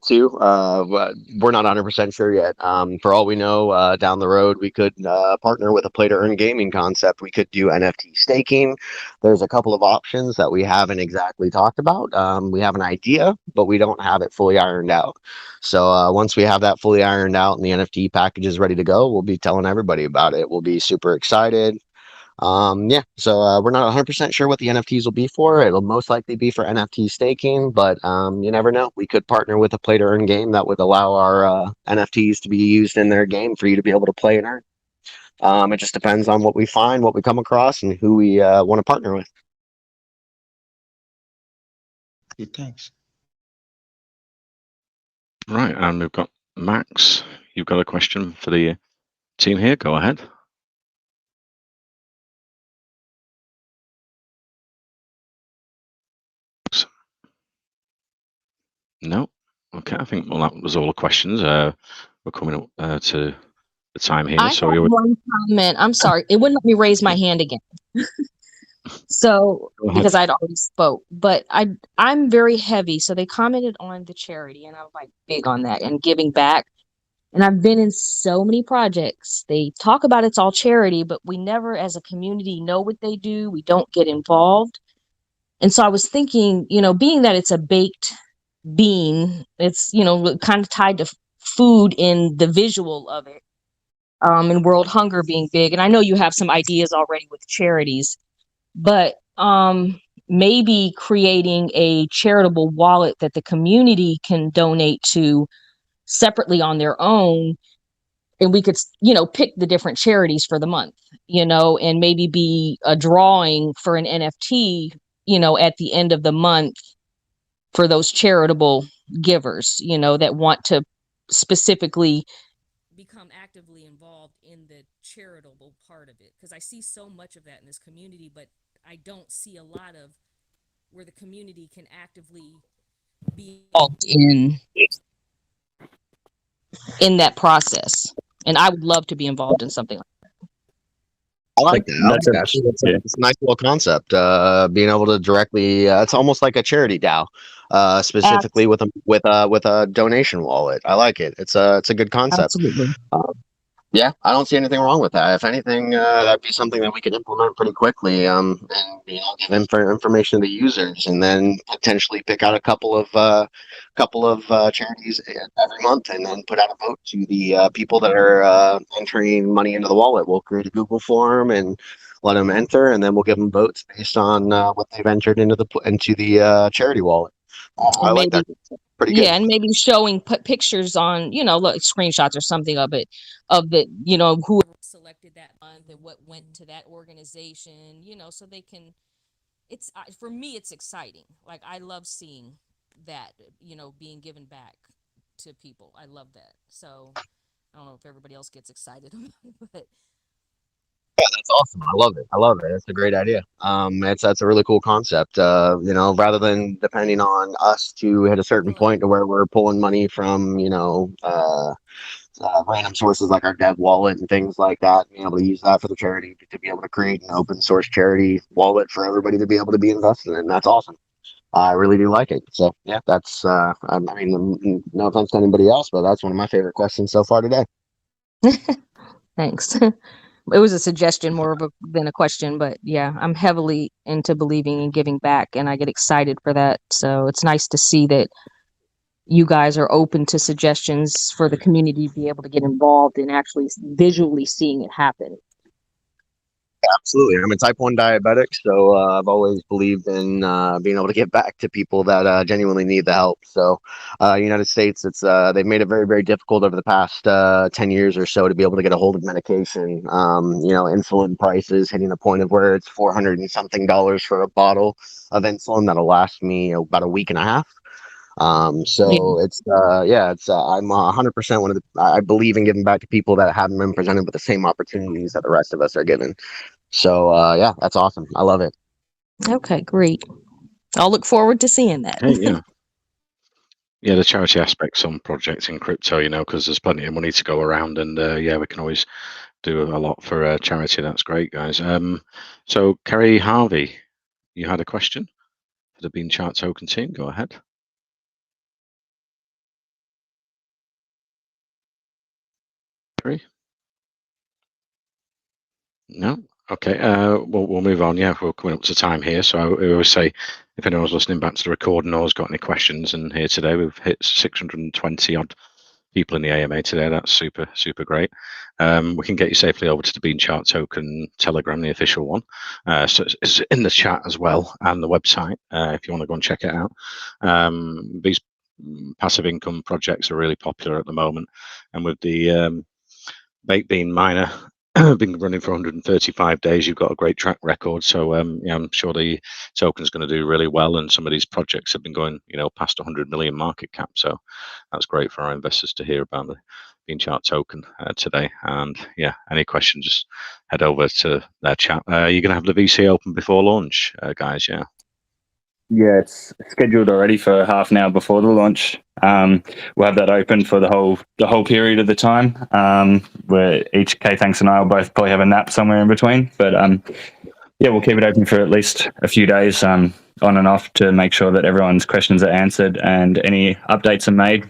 Two, we're not 100% sure yet. For all we know, down the road we could partner with a play to earn gaming concept. We could do NFT staking. There's a couple of options that we haven't exactly talked about. We have an idea, but we don't have it fully ironed out. So once we have that fully ironed out and the NFT package is ready to go, we'll be telling everybody about it. We'll be super excited. So we're not 100% sure what the NFTs will be for. It'll most likely be for NFT staking, but you never know. We could partner with a play to earn game that would allow our NFTs to be used in their game for you to be able to play and earn. It just depends on what we find, what we come across, and who we want to partner with. Okay, thanks. Right, and we've got Max. You've got a question for the team here. Go ahead. No. Okay, I think that was all the questions. We're coming up to the time here, I have one comment. I'm sorry, it wouldn't let me raise my hand again. So because I'd already spoke, but I'm very heavy. So they commented on the charity, and I'm like big on that and giving back. And I've been in so many projects. They talk about it's all charity, but we never, as a community, know what they do. We don't get involved. And so I was thinking, being that it's a baked bean, it's kind of tied to food in the visual of it. And world hunger being big. And I know you have some ideas already with charities, but maybe creating a charitable wallet that the community can donate to separately on their own, and we could pick the different charities for the month, and maybe be a drawing for an NFT at the end of the month for those charitable givers that want to specifically become actively involved in the charitable part of it, because I see so much of that in this community, but I don't see a lot of where the community can actively be involved in that process. And I would love to be involved in something like that. I like that. It's a nice little concept. Being able to directly, it's almost like a charity DAO, specifically with a donation wallet. I like it. It's a good concept. Absolutely. Yeah, I don't see anything wrong with that. If anything, that'd be something that we could implement pretty quickly. And give information to the users, and then potentially pick out a couple of charities every month, and then put out a vote to the people that are entering money into the wallet. We'll create a Google form and let them enter, and then we'll give them votes based on what they've entered into the charity wallet. I like that. Pretty good. Yeah, and maybe showing pictures on, like screenshots or something of it, who selected that month and what went to that organization, so they can. It's for me, it's exciting. Like, I love seeing that, being given back to people. I love that. So I don't know if everybody else gets excited about it, but. Yeah, that's awesome. I love it. I love it. That's a great idea. That's a really cool concept. Rather than depending on us to hit a certain point to where we're pulling money from, random sources like our dev wallet and things like that, being able to use that for the charity, to be able to create an open source charity wallet for everybody to be able to be invested in. That's awesome. I really do like it. So yeah, that's I mean, no offense to anybody else, but that's one of my favorite questions so far today. Thanks. It was a suggestion more than a question, but yeah, I'm heavily into believing and giving back, and I get excited for that. So it's nice to see that you guys are open to suggestions for the community to be able to get involved in actually visually seeing it happen. Absolutely. I'm a type 1 diabetic, so I've always believed in being able to get back to people that genuinely need the help. So United States, they've made it very, very difficult over the past 10 years or so to be able to get a hold of medication. Insulin prices hitting a point of where it's $400 and something for a bottle of insulin that'll last me about a week and a half. I'm 100% one of I believe in giving back to people that haven't been presented with the same opportunities that the rest of us are given. So that's awesome. I love it. Okay, great. I'll look forward to seeing that. Hey, yeah, the charity aspects on projects in crypto, because there's plenty of money to go around, and we can always do a lot for charity. That's great, guys. So Kerry Harvey, you had a question for the BeanChartToken team. Go ahead. Kerry? No? Okay, we'll move on. Yeah, we're coming up to time here. So I always say, if anyone's listening back to the recording or has got any questions, and here today we've hit 620 odd people in the AMA today. That's super, super great. We can get you safely over to the BeanChartToken Telegram, the official one. So it's in the chat as well, and the website, if you want to go and check it out. These passive income projects are really popular at the moment, and with the baked bean miner been running for 135 days. You've got a great track record, so yeah, I'm sure the token's going to do really well. And some of these projects have been going, past 100 million market cap. So that's great for our investors to hear about the BeanChart token today. And yeah, any questions, just head over to their chat. You're going to have the VC open before launch, guys. Yeah. Yeah, it's scheduled already for half an hour before the launch. We'll have that open for the whole period of the time, where each K Thanks and I will both probably have a nap somewhere in between. But yeah, we'll keep it open for at least a few days, on and off, to make sure that everyone's questions are answered and any updates are made.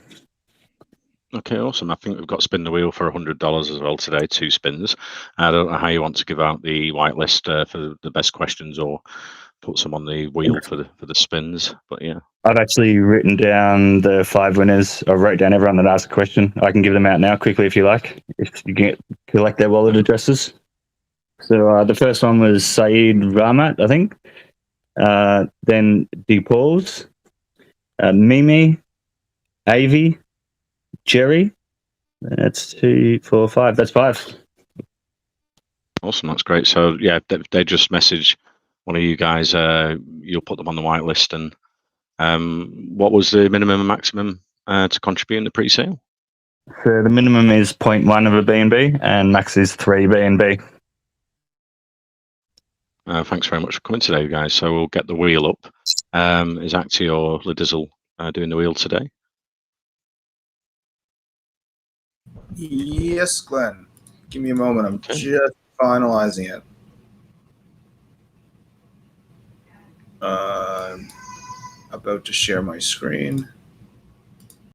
Okay, awesome. I think we've got spin the wheel for $100 as well today, 2 spins. I don't know how you want to give out the whitelist for the best questions, or put some on the wheel for the spins. But yeah, I've actually written down the 5 winners. I wrote down everyone that asked a question. I can give them out now quickly if you like, if you can collect their wallet addresses. So the first one was Saeed Rahmat, I think. Then DePauls, Mimi, Avi, Jerry. That's 2, 4, 5. That's 5. awesome. That's great. So yeah, they just message one of you guys. You'll put them on the whitelist. And what was the minimum and maximum to contribute in the pre-sale? So the minimum is 0.1 of a BNB and max is 3 BNB. Thanks very much for coming today, guys. So we'll get the wheel up. Is Acti or Lidizzle doing the wheel today? Yes, Glenn. Give me a moment. I'm just finalizing it. About to share my screen.